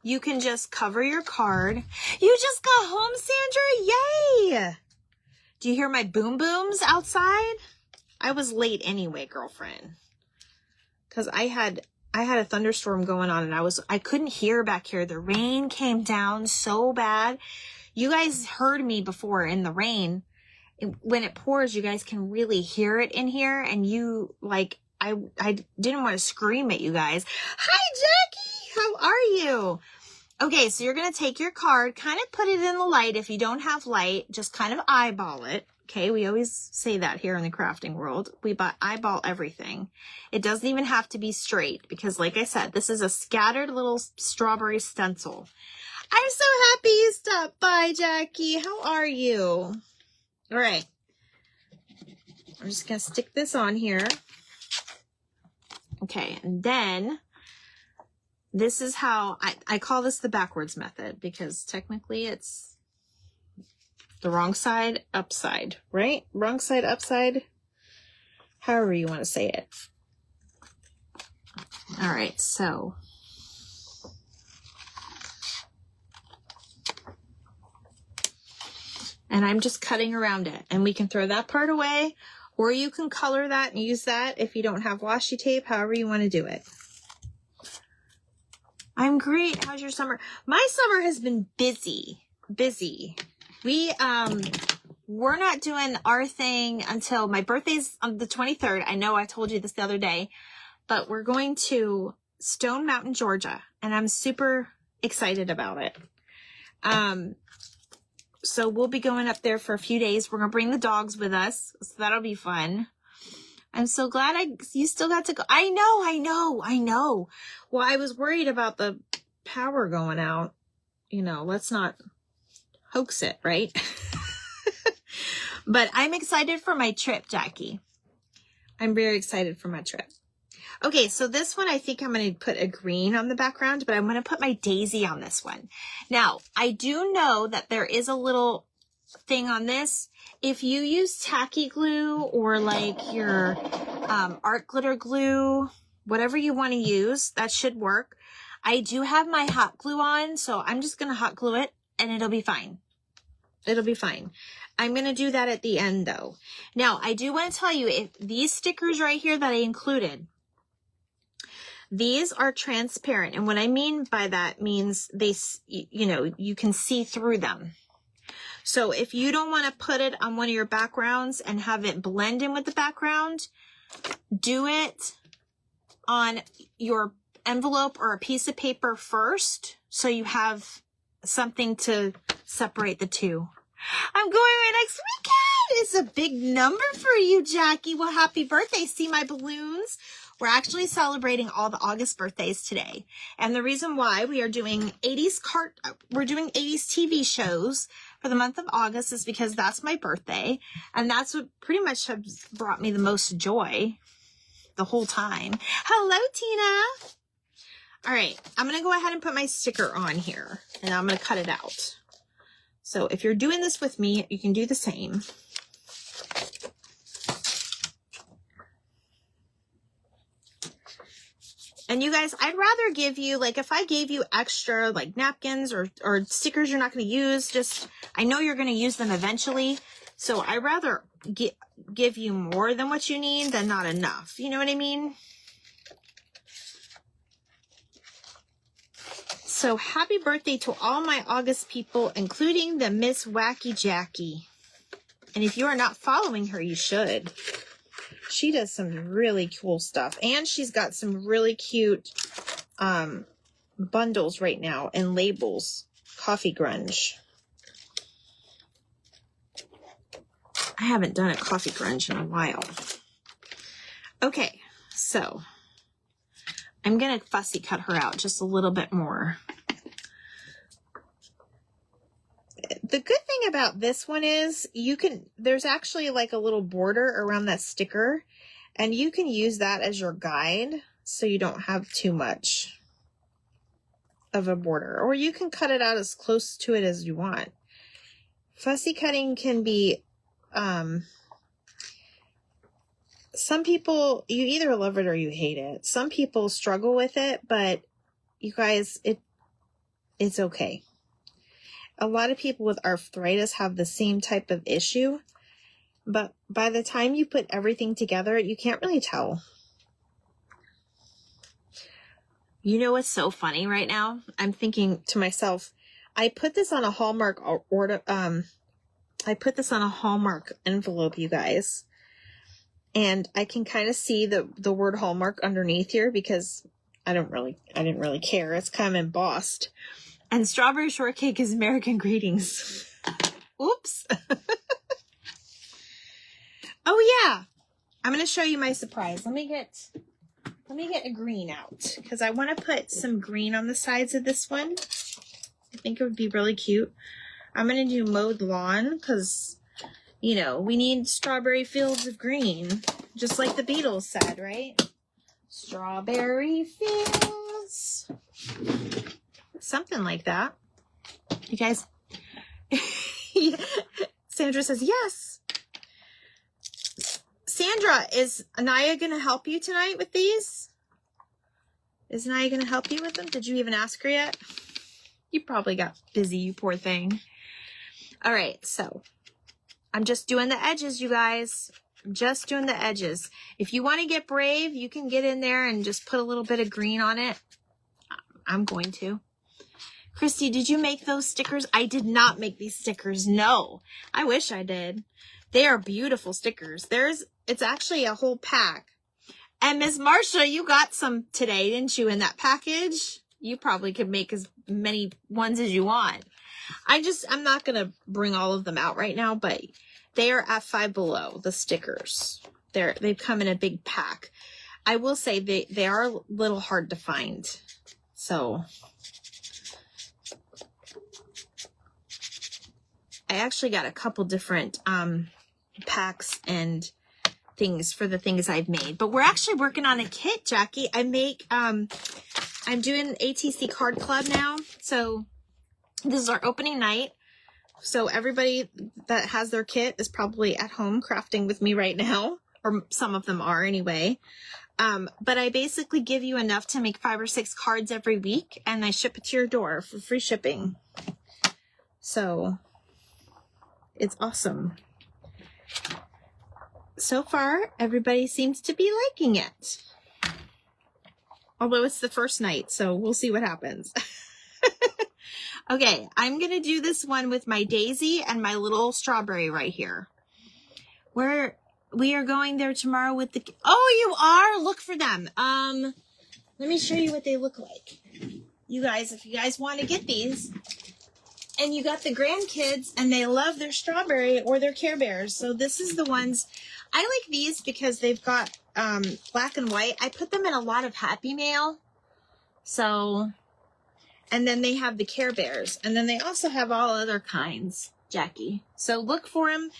you can just cover your card. You just got home, Sandra. Yay! Do you hear my boom booms outside? I was late anyway, girlfriend. Because I had a thunderstorm going on and I couldn't hear back here. The rain came down so bad. You guys heard me before in the rain. When it pours, you guys can really hear it in here. And you, like, I didn't want to scream at you guys. Hi, Jackie. How are you? Okay, so you're going to take your card, kind of put it in the light. If you don't have light, just kind of eyeball it. Okay, we always say that here in the crafting world. We eyeball everything. It doesn't even have to be straight because, like I said, this is a scattered little strawberry stencil. I'm so happy you stopped by, Jackie. How are you? All right. I'm just going to stick this on here. Okay, and then this is how I call this the backwards method because technically it's the wrong side, upside, right? Wrong side, upside, however you want to say it. All right, so and I'm just cutting around it, and we can throw that part away, or you can color that and use that if you don't have washi tape, however you want to do it. I'm great. How's your summer? My summer has been busy. We're not doing our thing until my birthday's on the 23rd. I know I told you this the other day, but we're going to Stone Mountain, Georgia, and I'm super excited about it. So we'll be going up there for a few days. We're going to bring the dogs with us, so that'll be fun. I'm so glad you still got to go. I know. Well, I was worried about the power going out. You know, let's not hoax it, right? But I'm excited for my trip, Jackie. I'm very excited for my trip. Okay, so this one, I think I'm going to put a green on the background, but I'm going to put my daisy on this one. Now, I do know that there is a little thing on this. If you use tacky glue or like your art glitter glue, whatever you want to use, that should work. I do have my hot glue on, so I'm just going to hot glue it and it'll be fine. It'll be fine. I'm going to do that at the end though. Now, I do want to tell you, if these stickers right here that I included, these are transparent. And what I mean by that means they, you know, you can see through them. So if you don't want to put it on one of your backgrounds and have it blend in with the background, do it on your envelope or a piece of paper first, so you have something to separate the two. I'm going away next weekend. It's a big number for you, Jackie. Well, happy birthday. See my balloons? We're actually celebrating all the August birthdays today. And the reason why we are doing 80s TV shows for the month of August is because that's my birthday. And that's what pretty much has brought me the most joy the whole time. Hello, Tina. All right, I'm going to go ahead and put my sticker on here, and I'm going to cut it out. So if you're doing this with me, you can do the same. And you guys, I'd rather give you, like, if I gave you extra, like, napkins or stickers you're not going to use, just, I know you're going to use them eventually. So I'd rather give you more than what you need than not enough. You know what I mean? So happy birthday to all my August people, including the Miss Wacky Jackie. And if you are not following her, you should. She does some really cool stuff. And she's got some really cute bundles right now and labels. Coffee grunge. I haven't done a coffee grunge in a while. Okay, so I'm going to fussy cut her out just a little bit more. The good thing about this one is there's actually like a little border around that sticker. And you can use that as your guide so you don't have too much of a border. Or you can cut it out as close to it as you want. Fussy cutting can be, some people, you either love it or you hate it. Some people struggle with it, but you guys, it's okay. A lot of people with arthritis have the same type of issue, but by the time you put everything together, you can't really tell. You know what's so funny right now? I'm thinking to myself, I put this on a Hallmark order. I put this on a Hallmark envelope, you guys, and I can kind of see the word Hallmark underneath here because I didn't really care. It's kind of embossed. And strawberry shortcake is American greetings. Oops. Oh yeah. I'm going to show you my surprise. Let me get a green out because I want to put some green on the sides of this one. I think it would be really cute. I'm going to do mowed lawn because, you know, we need strawberry fields of green, just like the Beatles said, right? Strawberry fields. Something like that. You guys, Sandra says, yes. Sandra, is Anaya going to help you tonight with these? Is Anaya going to help you with them? Did you even ask her yet? You probably got busy, you poor thing. All right, so I'm just doing the edges, you guys. I'm just doing the edges. If you want to get brave, you can get in there and just put a little bit of green on it. I'm going to. Christy, did you make those stickers? I did not make these stickers. No, I wish I did. They are beautiful stickers. It's actually a whole pack. And Miss Marcia, you got some today, didn't you, in that package? You probably could make as many ones as you want. I'm not going to bring all of them out right now, but they are at Five Below, the stickers. They've come in a big pack. I will say they are a little hard to find. So I actually got a couple different packs and things for the things I've made. But we're actually working on a kit, Jackie. I'm doing ATC Card Club now. So this is our opening night. So everybody that has their kit is probably at home crafting with me right now. Or some of them are anyway. But I basically give you enough to make 5 or 6 cards every week. And I ship it to your door for free shipping. So it's awesome. So far, everybody seems to be liking it. Although it's the first night, so we'll see what happens. Okay, I'm going to do this one with my daisy and my little strawberry right here. We are going there tomorrow with the... Oh, you are? Look for them. Let me show you what they look like. You guys, if you guys want to get these, and you got the grandkids and they love their strawberry or their Care Bears. So this is the ones... I like these because they've got black and white. I put them in a lot of Happy Mail. So, and then they have the Care Bears. And then they also have all other kinds, Jackie. So look for them.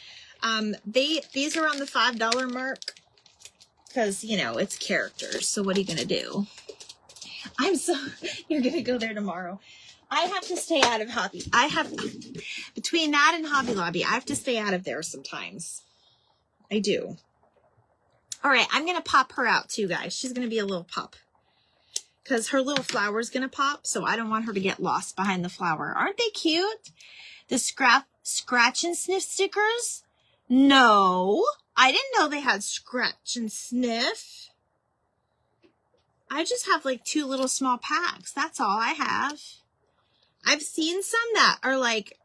These are on the $5 mark because, you know, it's characters. So what are you going to do? You're going to go there tomorrow. I have to stay out of between that and Hobby Lobby, I have to stay out of there sometimes. I do. All right, I'm going to pop her out too, guys. She's going to be a little pop. Because her little flower's going to pop, so I don't want her to get lost behind the flower. Aren't they cute? The scratch and sniff stickers? No. I didn't know they had scratch and sniff. I just have like 2 little small packs. That's all I have. I've seen some that are like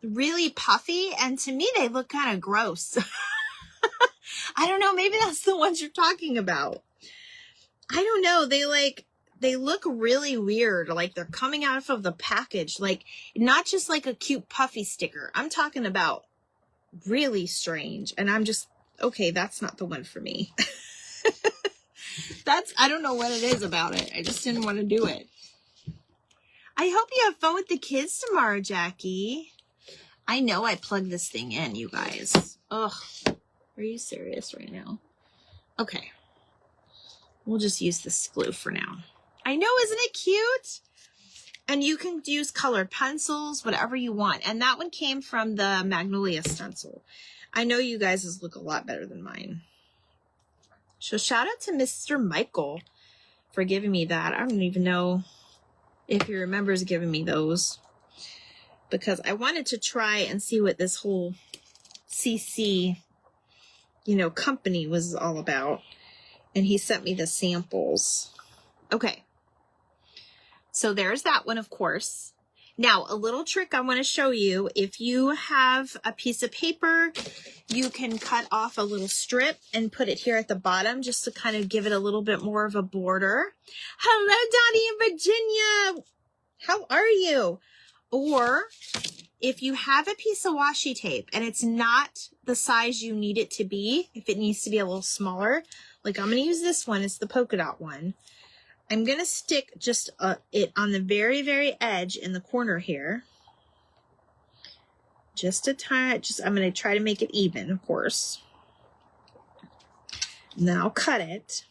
really puffy, and to me they look kind of gross. I don't know, maybe that's the ones you're talking about. I don't know, they look really weird, like they're coming out of the package, like not just like a cute puffy sticker. I'm talking about really strange, and I'm just, okay, that's not the one for me. I don't know what it is about it. I just didn't want to do it. I hope you have fun with the kids tomorrow, Jackie. I know I plugged this thing in, you guys. Ugh. Are you serious right now? Okay. We'll just use this glue for now. I know, isn't it cute? And you can use colored pencils, whatever you want. And that one came from the Magnolia stencil. I know you guys look a lot better than mine. So shout out to Mr. Michael for giving me that. I don't even know if he remembers giving me those, because I wanted to try and see what this whole CC, company was all about. And he sent me the samples. Okay. So there's that one, of course. Now, a little trick I want to show you. If you have a piece of paper, you can cut off a little strip and put it here at the bottom just to kind of give it a little bit more of a border. Hello, Dottie in Virginia. How are you? Or if you have a piece of washi tape and it's not the size you need it to be, if it needs to be a little smaller, like I'm going to use this one, it's the polka dot one. I'm going to stick just it on the very, very edge in the corner here. Just a touch. I'm going to try to make it even, of course. Now cut it.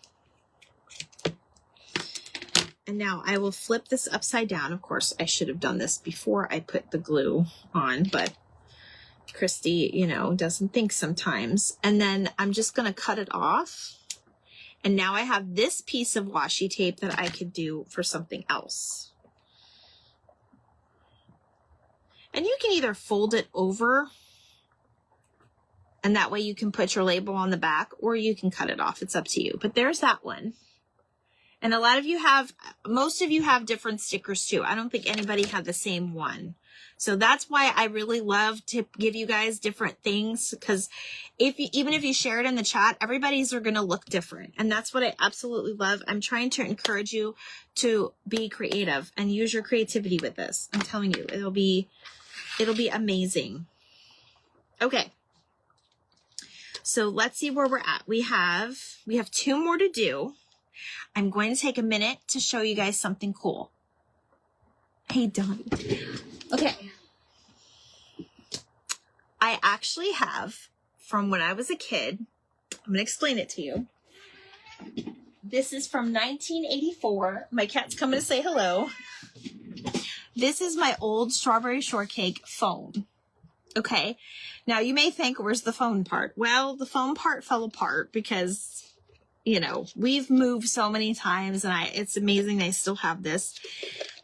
And now I will flip this upside down. Of course, I should have done this before I put the glue on, but Christy, doesn't think sometimes. And then I'm just going to cut it off. And now I have this piece of washi tape that I could do for something else. And you can either fold it over, and that way you can put your label on the back, or you can cut it off. It's up to you. But there's that one. And most of you have different stickers too. I don't think anybody had the same one. So that's why I really love to give you guys different things, because even if you share it in the chat, everybody's are going to look different. And that's what I absolutely love. I'm trying to encourage you to be creative and use your creativity with this. I'm telling you, it'll be amazing. Okay. So let's see where we're at. We have 2 more to do. I'm going to take a minute to show you guys something cool. Hey, Donnie. Okay. I actually have, from when I was a kid, I'm going to explain it to you. This is from 1984. My cat's coming to say hello. This is my old strawberry shortcake phone. Okay. Now you may think, where's the phone part? Well, the phone part fell apart because, we've moved so many times, and it's amazing I still have this.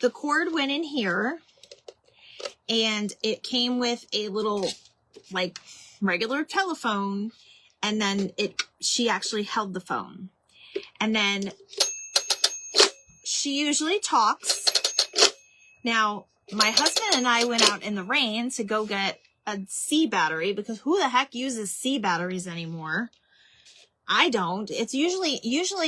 The cord went in here, and it came with a little, regular telephone, and then she actually held the phone. And then she usually talks. Now, my husband and I went out in the rain to go get a C battery, because who the heck uses C batteries anymore? I don't. It's usually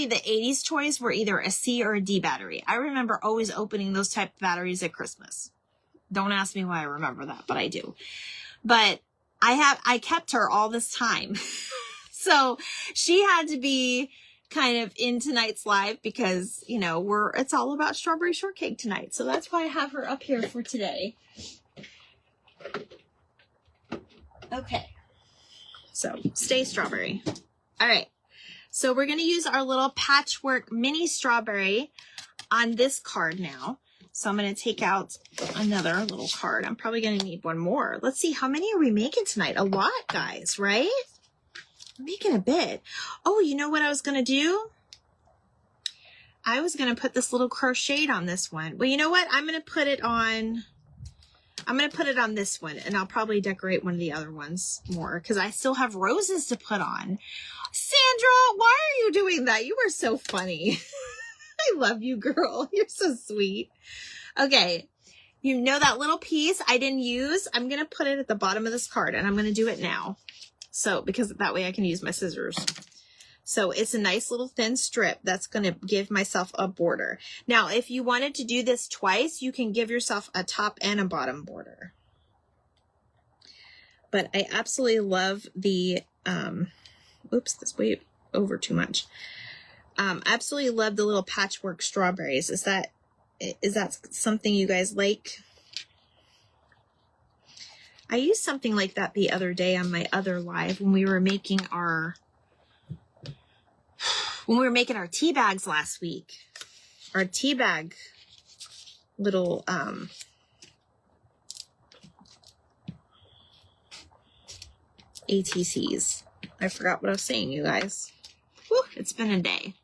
the 80s toys were either a C or a D battery. I remember always opening those type of batteries at Christmas. Don't ask me why I remember that, but I do. But I kept her all this time. So she had to be kind of in tonight's live because, it's all about strawberry shortcake tonight. So that's why I have her up here for today. Okay. So stay strawberry. All right. So we're going to use our little patchwork mini strawberry on this card now. So I'm going to take out another little card. I'm probably going to need one more. Let's see. How many are we making tonight? A lot, guys, right? I'm making a bit. Oh, you know what I was going to do? I was going to put this little crocheted on this one. Well, you know what? I'm going to put it on this one, and I'll probably decorate one of the other ones more because I still have roses to put on. Sandra, why are you doing that? You are so funny. I love you, girl. You're so sweet. Okay. You know that little piece I didn't use? I'm going to put it at the bottom of this card, and I'm going to do it now. So, because that way I can use my scissors. So it's a nice little thin strip that's going to give myself a border. Now, if you wanted to do this twice, you can give yourself a top and a bottom border. But I absolutely love the, oops, that's way over too much. Absolutely love the little patchwork strawberries. Is that something you guys like? I used something like that the other day on my other live when we were making our when we were making our tea bags last week. Our tea bag little ATCs. I forgot what I was saying, you guys. Whew, it's been a day.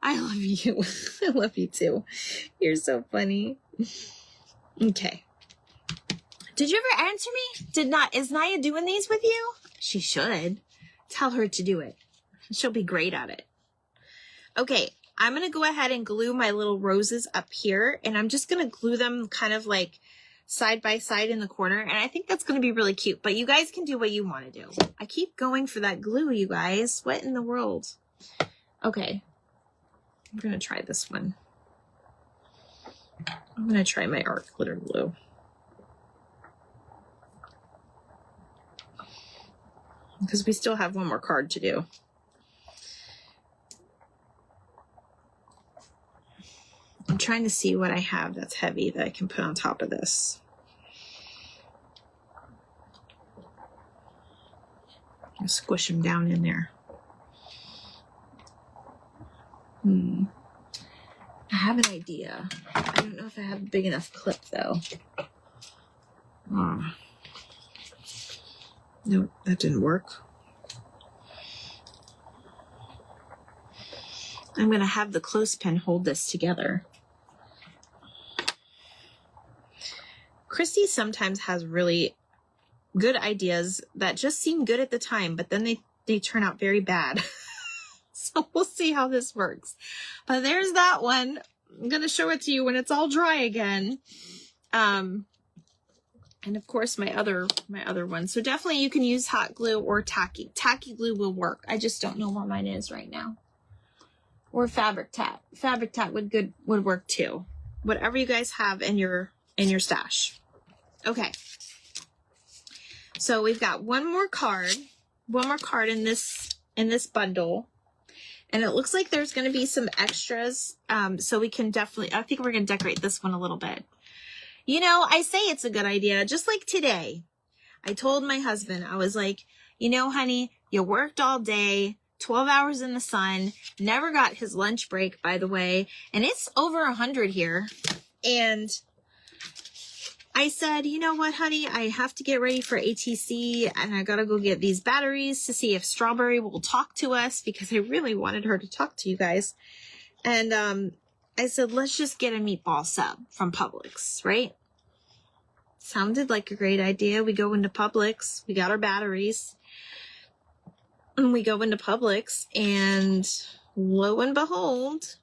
I love you. I love you too. You're so funny. Okay. Did you ever answer me? Is Naya doing these with you? She should. Tell her to do it. She'll be great at it. Okay, I'm going to go ahead and glue my little roses up here, and I'm just going to glue them kind of like side by side in the corner, and I think that's going to be really cute, but you guys can do what you want to do. I keep going for that glue, you guys. What in the world? Okay, I'm going to try this one. I'm going to try my art glitter glue. Because we still have one more card to do. I'm trying to see what I have that's heavy that I can put on top of this. I'll squish them down in there. I have an idea. I don't know if I have a big enough clip though. Oh. No, that didn't work. I'm going to have the clothespin hold this together. Christy sometimes has really good ideas that just seem good at the time, but then they turn out very bad. So we'll see how this works. But there's that one. I'm going to show it to you when it's all dry again. And of course my other one. So definitely you can use hot glue or tacky. Tacky glue will work. I just don't know where mine is right now. Or fabric tat. Fabric tat would work too. Whatever you guys have in your stash. Okay. So we've got one more card in this bundle. And it looks like there's going to be some extras. So we can definitely, I think we're going to decorate this one a little bit. You know, I say it's a good idea. Just like today, I told my husband, I was like, you know, honey, you worked all day, 12 hours in the sun, never got his lunch break, by the way, and it's over 100 here. And I said, you know what, honey, I have to get ready for ATC, and I got to go get these batteries to see if Strawberry will talk to us, because I really wanted her to talk to you guys. And I said, let's just get a meatball sub from Publix, right? Sounded like a great idea. We go into Publix. We got our batteries. And we go into Publix. And lo and behold,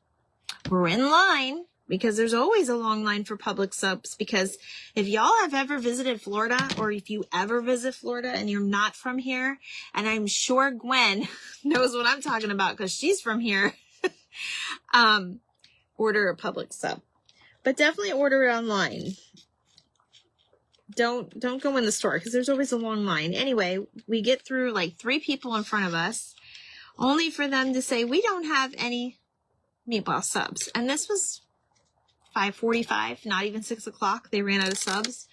we're in line. Because there's always a long line for Publix subs. Because if y'all have ever visited Florida, or if you ever visit Florida and you're not from here, and I'm sure Gwen knows what I'm talking about because she's from here, order a Publix sub, but definitely order it online. Don't go in the store because there's always a long line. Anyway, we get through like 3 people in front of us, only for them to say, we don't have any meatball subs. And this was 5:45, not even 6 o'clock. They ran out of subs.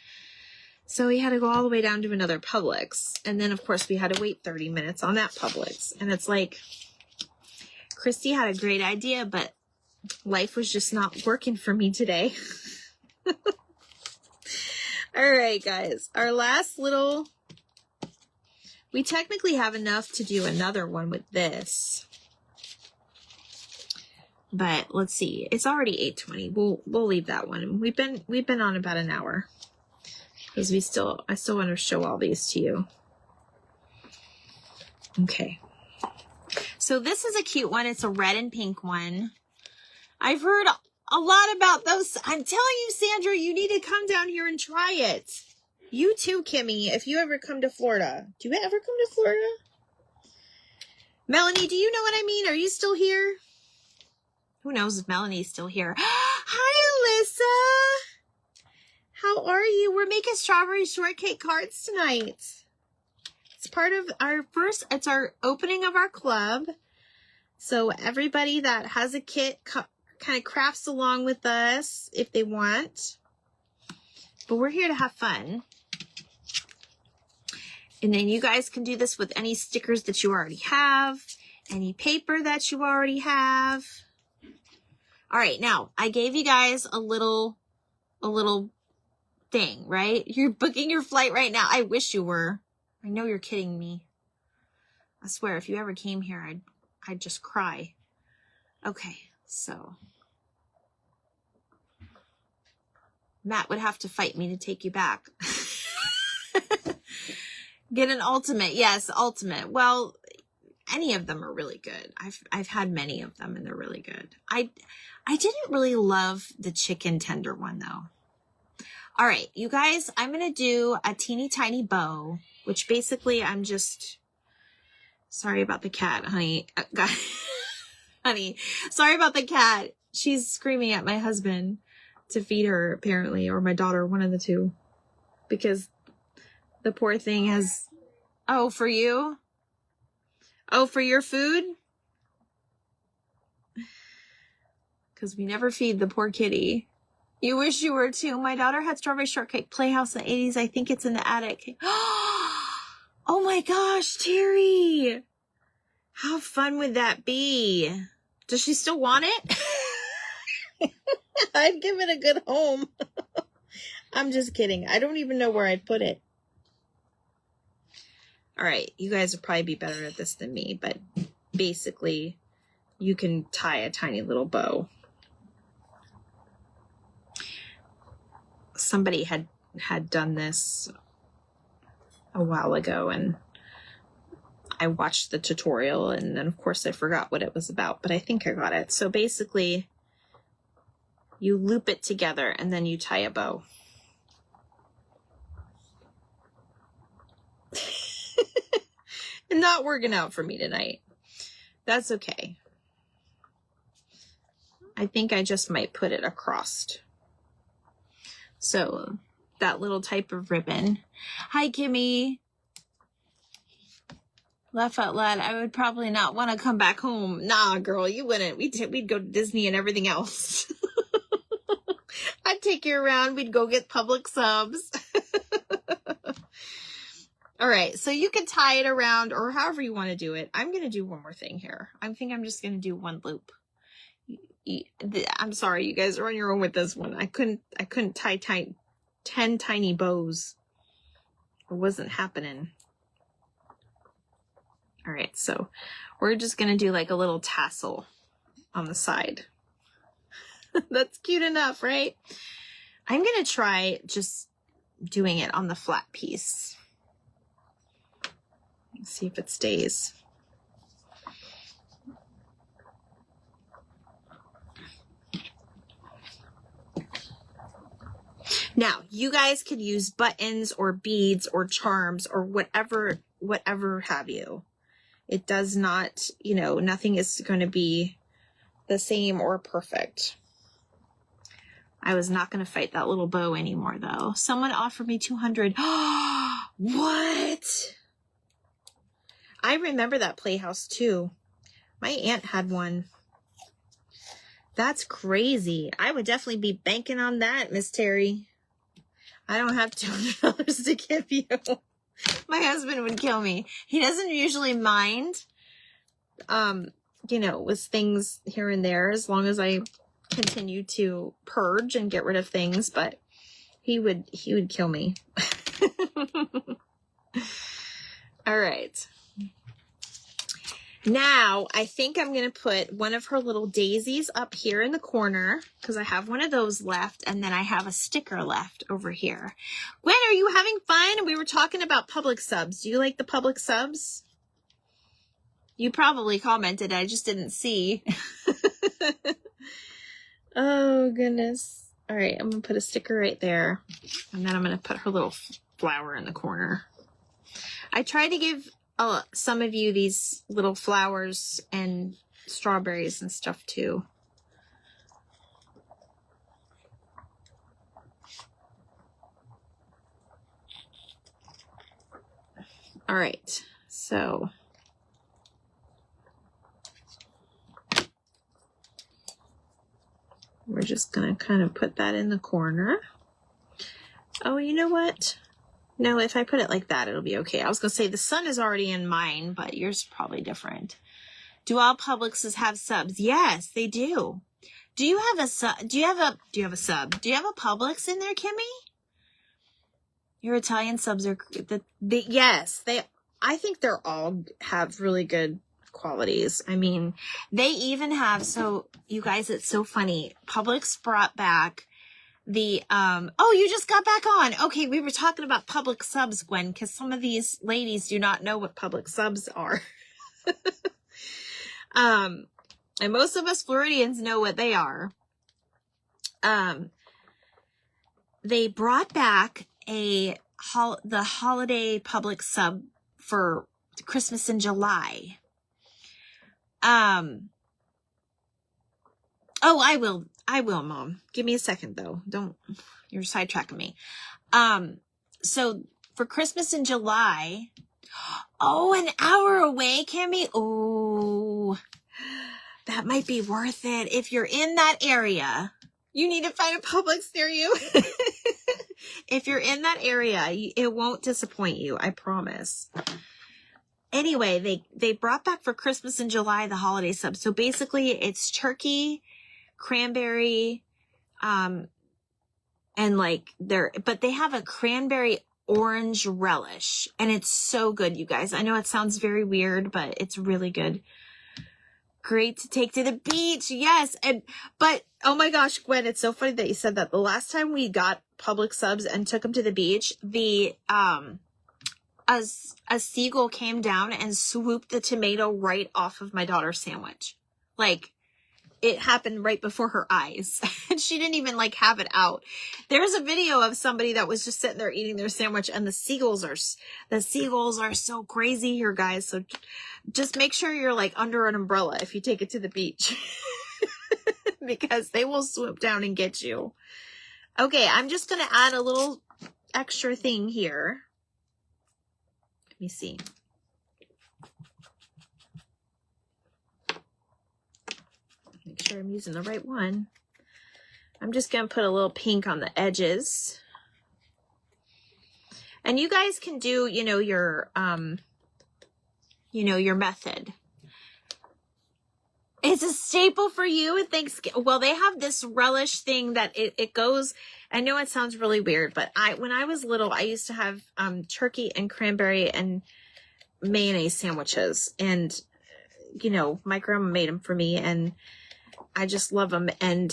So we had to go all the way down to another Publix. And then of course we had to wait 30 minutes on that Publix. And it's like, Christy had a great idea, but life was just not working for me today. All right, guys. Our last little... We technically have enough to do another one with this. But let's see. It's already 8:20. We'll leave that one. We've been on about an hour. Because I still want to show all these to you. Okay. So this is a cute one. It's a red and pink one. I've heard a lot about those. I'm telling you, Sandra, you need to come down here and try it. You too, Kimmy, if you ever come to Florida. Do you ever come to Florida? Melanie, do you know what I mean? Are you still here? Who knows if Melanie's still here? Hi, Alyssa. How are you? We're making strawberry shortcake cards tonight. It's part of it's our opening of our club. So everybody that has a kit kind of crafts along with us if they want. But we're here to have fun. And then you guys can do this with any stickers that you already have. any paper that you already have. All right, now I gave you guys a little thing, right? You're booking your flight right now. I wish you were. I know you're kidding me. I swear, if you ever came here, I'd just cry. Okay, so Matt would have to fight me to take you back. Get an ultimate. Yes, ultimate. Well, any of them are really good. I've had many of them and they're really good. I didn't really love the chicken tender one though. All right, you guys, I'm going to do a teeny tiny bow, which basically I'm just, sorry about the cat, honey. Honey, sorry about the cat. She's screaming at my husband to feed her apparently, or my daughter, one of the two, because the poor thing has, oh, for you? Oh, for your food? Because we never feed the poor kitty. You wish you were too. My daughter had strawberry shortcake playhouse in the 80s. I think it's in the attic. Oh my gosh, Terry. How fun would that be? Does she still want it? I'd give it a good home. I'm just kidding. I don't even know where I'd put it. All right, you guys would probably be better at this than me, but basically you can tie a tiny little bow. Somebody had done this a while ago and I watched the tutorial and then of course I forgot what it was about, but I think I got it. So basically you loop it together and then you tie a bow. Not working out for me tonight. That's okay. I think I just might put it across. So that little type of ribbon. Hi, Kimmy. Laugh out loud. I would probably not want to come back home. Nah, girl, you wouldn't. We'd go to Disney and everything else. I'd take you around. We'd go get public subs. All right, so you can tie it around or however you want to do it. I'm going to do one more thing here. I think I'm just going to do one loop. I'm sorry, you guys are on your own with this one. I couldn't tie 10 tiny bows. It wasn't happening. All right, so we're just going to do like a little tassel on the side. That's cute enough, right? I'm going to try just doing it on the flat piece. Let's see if it stays. Now, you guys could use buttons or beads or charms or whatever have you. It does not, nothing is going to be the same or perfect. I was not going to fight that little bow anymore, though. Someone offered me $200. What? I remember that playhouse, too. My aunt had one. That's crazy. I would definitely be banking on that, Miss Terry. I don't have $200 to give you. My husband would kill me. He doesn't usually mind, with things here and there, as long as I continue to purge and get rid of things, but he would kill me. All right. Now, I think I'm going to put one of her little daisies up here in the corner because I have one of those left, and then I have a sticker left over here. Gwen, are you having fun? We were talking about public subs. Do you like the public subs? You probably commented. I just didn't see. Oh, goodness. All right, I'm going to put a sticker right there, and then I'm going to put her little flower in the corner. I tried to give some of you these little flowers and strawberries and stuff too. All right, so we're just gonna kind of put that in the corner. Oh, you know what? No, if I put it like that, it'll be okay. I was going to say the sun is already in mine, but yours is probably different. Do all Publixes have subs? Yes, they do. Do you have a sub? Do you have a sub? Do you have a Publix in there, Kimmy? Your Italian subs are yes, I think they're all have really good qualities. I mean, they even have, so you guys, it's so funny. Publix brought back the, oh, you just got back on. Okay. We were talking about Publix subs, Gwen, because some of these ladies do not know what Publix subs are. And most of us Floridians know what they are. They brought back the holiday Publix sub for Christmas in July. Oh, I will, Mom. Give me a second though. You're sidetracking me. So for Christmas in July, oh, an hour away, Kimmy. Oh, that might be worth it. If you're in that area, you need to find a Publix near you. If you're in that area, it won't disappoint you. I promise. Anyway, they brought back for Christmas in July the holiday sub. So basically it's turkey, cranberry, and but they have a cranberry orange relish, and it's so good, you guys. I know it sounds very weird, but it's really good. Great to take to the beach. Yes. But oh my gosh, Gwen, it's so funny that you said that. The last time we got Publix subs and took them to the beach, a seagull came down and swooped the tomato right off of my daughter's sandwich. Like, it happened right before her eyes. And she didn't even have it out. There's a video of somebody that was just sitting there eating their sandwich, and the seagulls are so crazy here, guys. So just make sure you're under an umbrella if you take it to the beach. Because they will swoop down and get you. Okay, I'm just going to add a little extra thing here. Let me see. Make sure I'm using the right one. I'm just going to put a little pink on the edges. And you guys can do, your method. It's a staple for you at Thanksgiving. Well, they have this relish thing that it goes, I know it sounds really weird, but when I was little, I used to have turkey and cranberry and mayonnaise sandwiches. And, my grandma made them for me, and I just love them. And,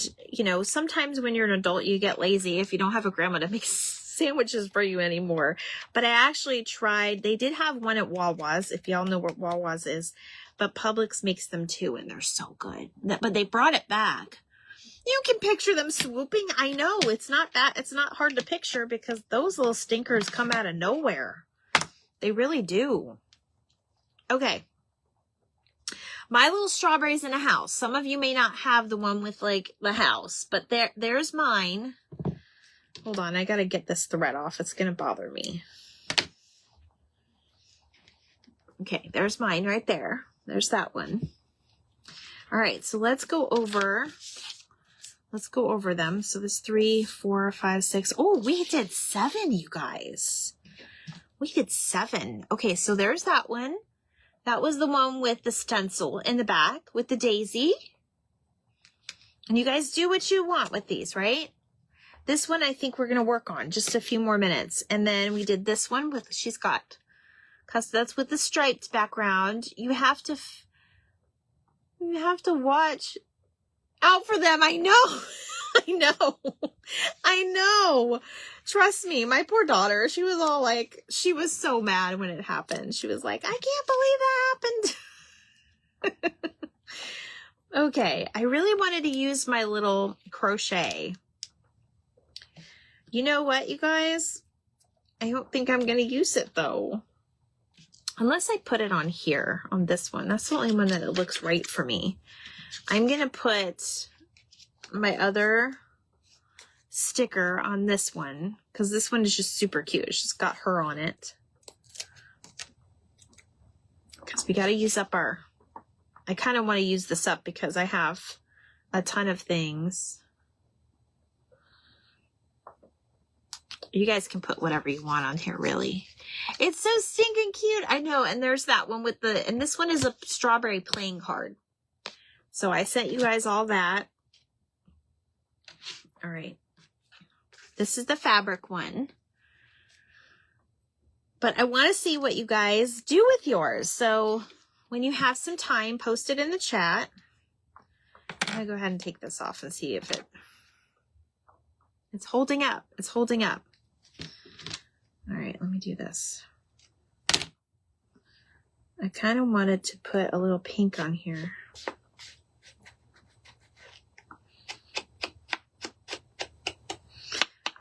sometimes when you're an adult, you get lazy if you don't have a grandma to make sandwiches for you anymore. But I actually tried, they did have one at Wawa's, if y'all know what Wawa's is, but Publix makes them too, and they're so good. But they brought it back. You can picture them swooping. I know, it's not hard to picture, because those little stinkers come out of nowhere. They really do. Okay. My little strawberries in a house. Some of you may not have the one with the house, but there's mine. Hold on, I gotta get this thread off. It's gonna bother me. Okay, there's mine right there. There's that one. All right, so let's go over them. So there's 3, 4, 5, 6. Oh, we did 7, you guys. We did 7. Okay, so there's that one. That was the one with the stencil in the back with the daisy. And you guys do what you want with these, right? This one I think we're going to work on just a few more minutes. And then we did this one with, because that's with the striped background. You have to watch out for them. I know. I know. Trust me, my poor daughter, she was she was so mad when it happened. She was like, I can't believe that happened. Okay, I really wanted to use my little crochet. You know what, you guys? I don't think I'm going to use it, though. Unless I put it on here, on this one. That's the only one that it looks right for me. I'm going to put my other sticker on this one, because this one is just super cute. It's just got her on it. Because we got to use up I kind of want to use this up because I have a ton of things. You guys can put whatever you want on here, really. It's so stinking cute. I know. And there's that one with the, and this one is a strawberry playing card. So I sent you guys all that. All right. This is the fabric one. But I want to see what you guys do with yours. So when you have some time, post it in the chat. I'm going to go ahead and take this off and see if it's holding up. It's holding up. All right, let me do this. I kind of wanted to put a little pink on here.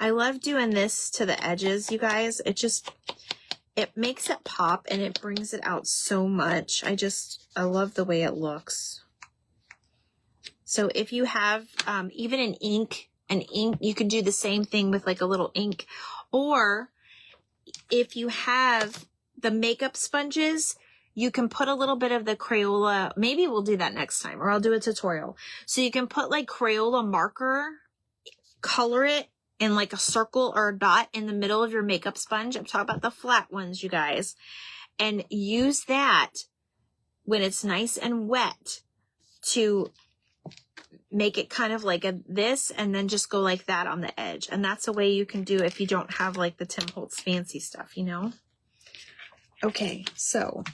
I love doing this to the edges, you guys. It makes it pop and it brings it out so much. I love the way it looks. So if you have even an ink, you can do the same thing with like a little ink. Or if you have the makeup sponges, you can put a little bit of the Crayola. Maybe we'll do that next time, or I'll do a tutorial. So you can put like Crayola marker, color it in like a circle or a dot in the middle of your makeup sponge. I'm talking about the flat ones, you guys. And use that when it's nice and wet to make it kind of like this, and then just go like that on the edge. And that's a way you can do if you don't have like the Tim Holtz fancy stuff, you know? Okay, so,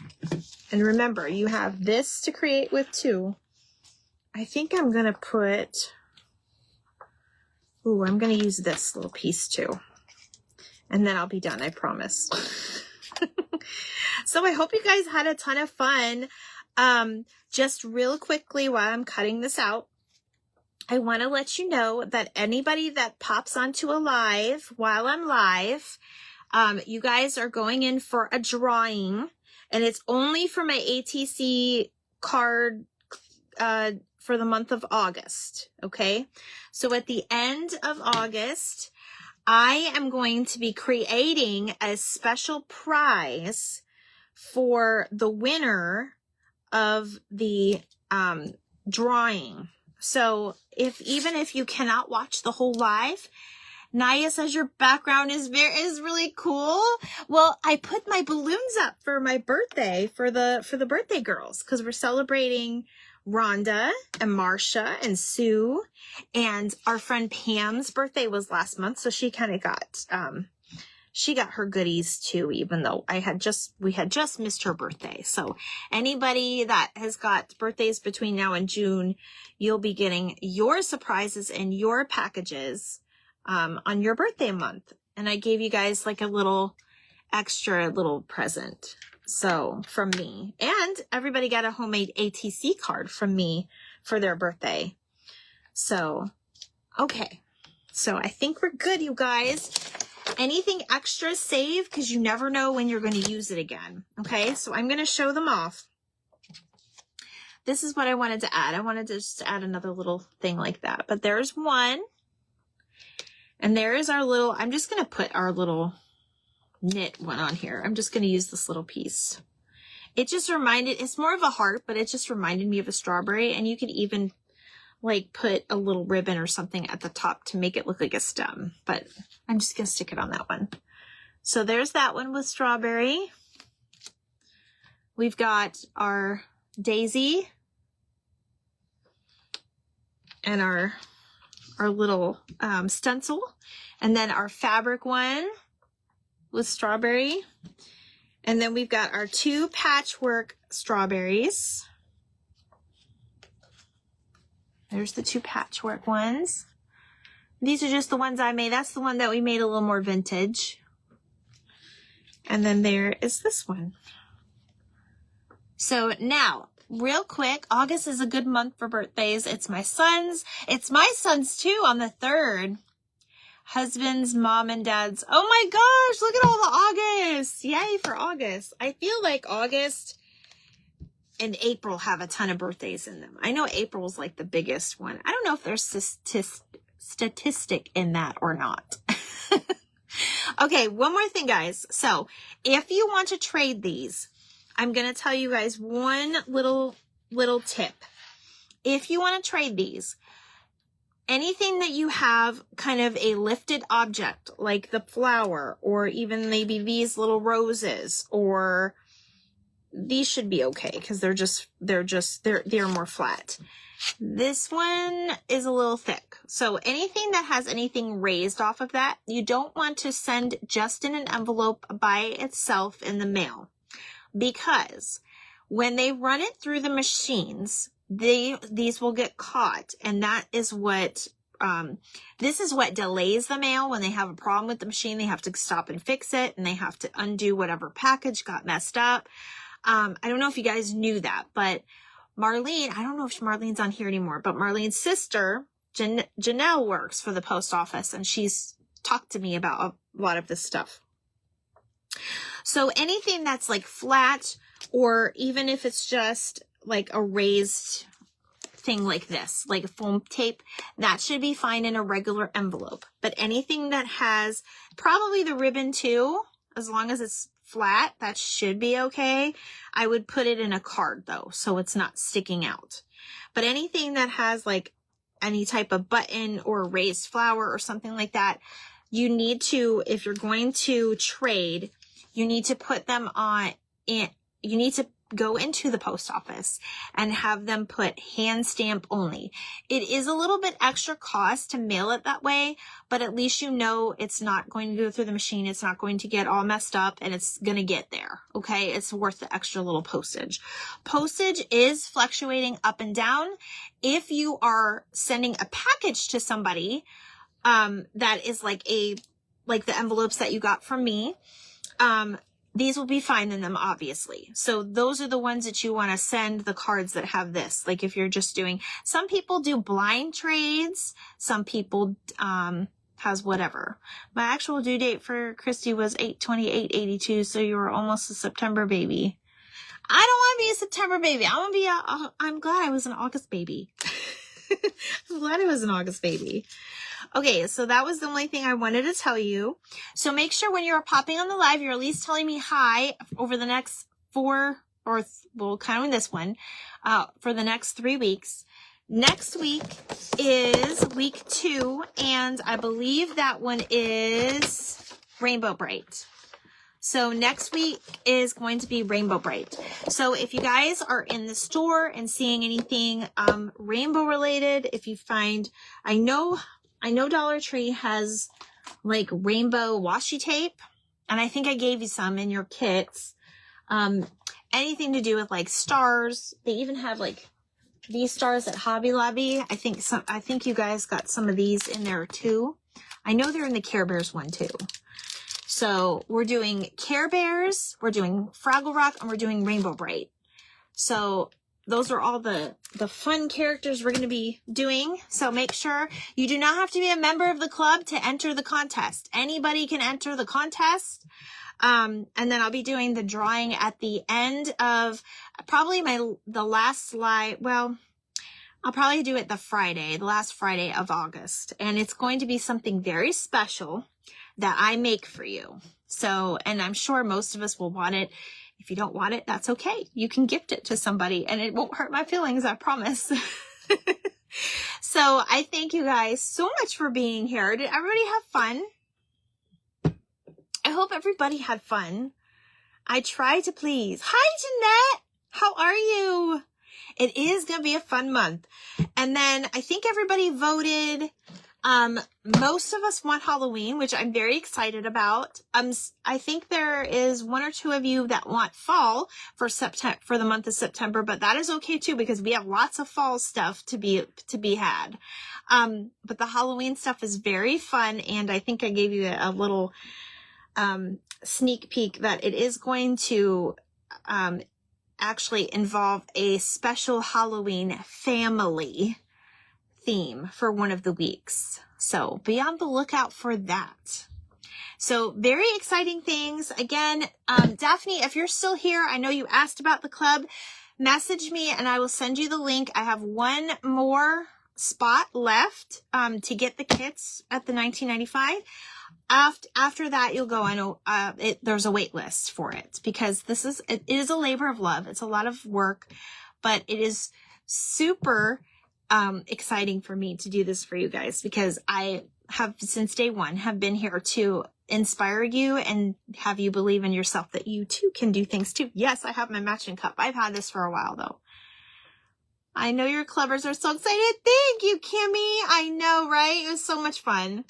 and remember, you have this to create with too. I think I'm going to put, I'm going to use this little piece too. And then I'll be done, I promise. So I hope you guys had a ton of fun. Just real quickly while I'm cutting this out, I want to let you know that anybody that pops onto a live while I'm live, you guys are going in for a drawing, and it's only for my ATC card for the month of August, okay? So at the end of August, I am going to be creating a special prize for the winner of the drawing. So even if you cannot watch the whole live, Naya says your background is really cool. Well, I put my balloons up for my birthday, for the birthday girls, because we're celebrating Rhonda and Marsha and Sue, and our friend Pam's birthday was last month, so she kind of got she got her goodies too, even though we had just missed her birthday. So anybody that has got birthdays between now and June, you'll be getting your surprises and your packages on your birthday month. And I gave you guys like a little extra little present. So from me, and everybody got a homemade ATC card from me for their birthday. So, okay. So I think we're good, you guys. Anything extra, save, because you never know when you're going to use it again. Okay, so I'm going to show them off. This is what I wanted to add. I wanted to just add another little thing like that. But there's one. And there is our little, I'm just going to put our little knit one on here. I'm just going to use this little piece. It just reminded, it's more of a heart, but it just reminded me of a strawberry. And you could even like put a little ribbon or something at the top to make it look like a stem, but I'm just going to stick it on that one. So there's that one with strawberry. We've got our daisy and our little stencil, and then our fabric one with strawberry. And then we've got our two patchwork strawberries. There's the two patchwork ones. These are just the ones I made. That's the one that we made a little more vintage. And then there is this one. So now, real quick, August is a good month for birthdays. It's my son's. It's my son's too on the 3rd. Husband's, mom and dad's. Oh my gosh, look at all the August. Yay for August. I feel like August and April have a ton of birthdays in them. I know April's like the biggest one. I don't know if there's statistic in that or not. Okay, one more thing, guys. So if you want to trade these, I'm going to tell you guys one little tip. If you want to trade these, anything that you have kind of a lifted object, like the flower, or even maybe these little roses, or these should be okay because they're more flat. This one is a little thick. So anything that has anything raised off of that, you don't want to send just in an envelope by itself in the mail, because when they run it through the machines, these will get caught, and that is what this is what delays the mail. When they have a problem with the machine, they have to stop and fix it, and they have to undo whatever package got messed up. I don't know if you guys knew that, but Marlene, I don't know if Marlene's on here anymore, but Marlene's sister, Janelle, works for the post office, and she's talked to me about a lot of this stuff. So anything that's like flat, or even if it's just like a raised thing like this, like a foam tape, that should be fine in a regular envelope. But anything that has probably the ribbon too, as long as it's flat, that should be okay. I would put it in a card though, so it's not sticking out. But anything that has like any type of button or raised flower or something like that, you need to, if you're going to trade, you need to put them on in, you need to go into the post office and have them put hand stamp only. It is a little bit extra cost to mail it that way, but at least you know it's not going to go through the machine. It's not going to get all messed up, and it's going to get there. Okay. It's worth the extra little postage. Postage is fluctuating up and down. If you are sending a package to somebody, that is like the envelopes that you got from me, these will be fine in them, obviously. So those are the ones that you want to send the cards that have this. Like if you're just doing, some people do blind trades. Some people, has whatever. My actual due date for Christy was 8/28/82. So you were almost a September baby. I don't want to be a September baby. I want to be I'm glad I was an August baby. I'm glad I was an August baby. Okay, so that was the only thing I wanted to tell you. So make sure when you're popping on the live, you're at least telling me hi over the next counting this one, for the next 3 weeks. Next week is week 2, and I believe that one is Rainbow Bright. So next week is going to be Rainbow Bright. So if you guys are in the store and seeing anything rainbow related, if you find, I know Dollar Tree has like rainbow washi tape, and I think I gave you some in your kits. Anything to do with like stars. They even have like these stars at Hobby Lobby. I think you guys got some of these in there too. I know they're in the Care Bears one too. So we're doing Care Bears, we're doing Fraggle Rock, and we're doing Rainbow Bright. So those are all the fun characters we're going to be doing. So make sure you do not have to be a member of the club to enter the contest. Anybody can enter the contest. And then I'll be doing the drawing at the end of probably the last slide. Well, I'll probably do it the last Friday of August. And it's going to be something very special that I make for you. So, and I'm sure most of us will want it. If you don't want it, that's okay. You can gift it to somebody and it won't hurt my feelings, I promise. So I thank you guys so much for being here. Did everybody have fun? I hope everybody had fun. I try to please. Hi, Jeanette. How are you? It is going to be a fun month. And then I think everybody voted. Most of us want Halloween, which I'm very excited about. I think there is 1 or 2 of you that want fall for the month of September, but that is okay too, because we have lots of fall stuff to be had. But the Halloween stuff is very fun. And I think I gave you a little, sneak peek that it is going to, actually involve a special Halloween family theme for one of the weeks. So be on the lookout for that. So very exciting things. Again, Daphne, if you're still here, I know you asked about the club, message me and I will send you the link. I have one more spot left, to get the kits at the $19.95. After that, you'll go on, there's a wait list for it, because it is a labor of love. It's a lot of work, but it is super exciting for me to do this for you guys, because I have since day one have been here to inspire you and have you believe in yourself that you too can do things too. Yes, I have my matching cup. I've had this for a while though. I know your clubbers are so excited. Thank you, Kimmy. I know, right? It was so much fun.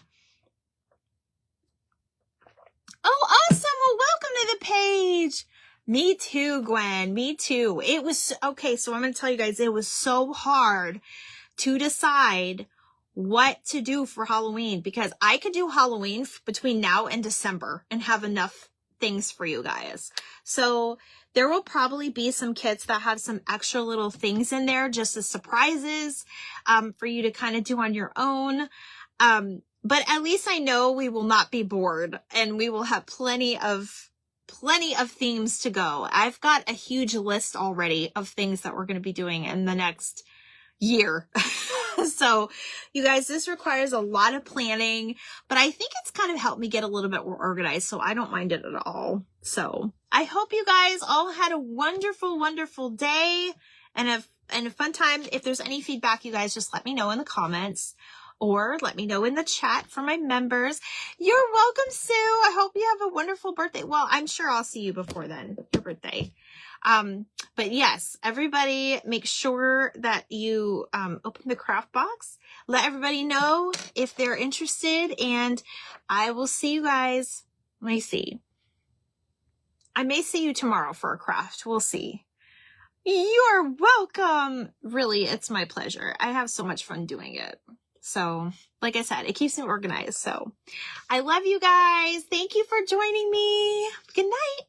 Oh, awesome. Well, welcome to the page. Me too, Gwen. Me too. It was, okay, so I'm going to tell you guys, it was so hard to decide what to do for Halloween, because I could do Halloween between now and December and have enough things for you guys. So there will probably be some kits that have some extra little things in there just as surprises for you to kind of do on your own. But at least I know we will not be bored, and we will have plenty of themes to go. I've got a huge list already of things that we're going to be doing in the next year. So you guys, this requires a lot of planning, but I think it's kind of helped me get a little bit more organized, so I don't mind it at all. So I hope you guys all had a wonderful, wonderful day and a fun time. If there's any feedback, you guys just let me know in the comments, or let me know in the chat for my members. You're welcome, Sue. I hope you have a wonderful birthday. Well, I'm sure I'll see you before then, your birthday. But yes, everybody make sure that you open the craft box. Let everybody know if they're interested, and I will see you guys. Let me see. I may see you tomorrow for a craft. We'll see. You're welcome. Really, it's my pleasure. I have so much fun doing it. So, like I said, it keeps me organized. So, I love you guys. Thank you for joining me. Good night.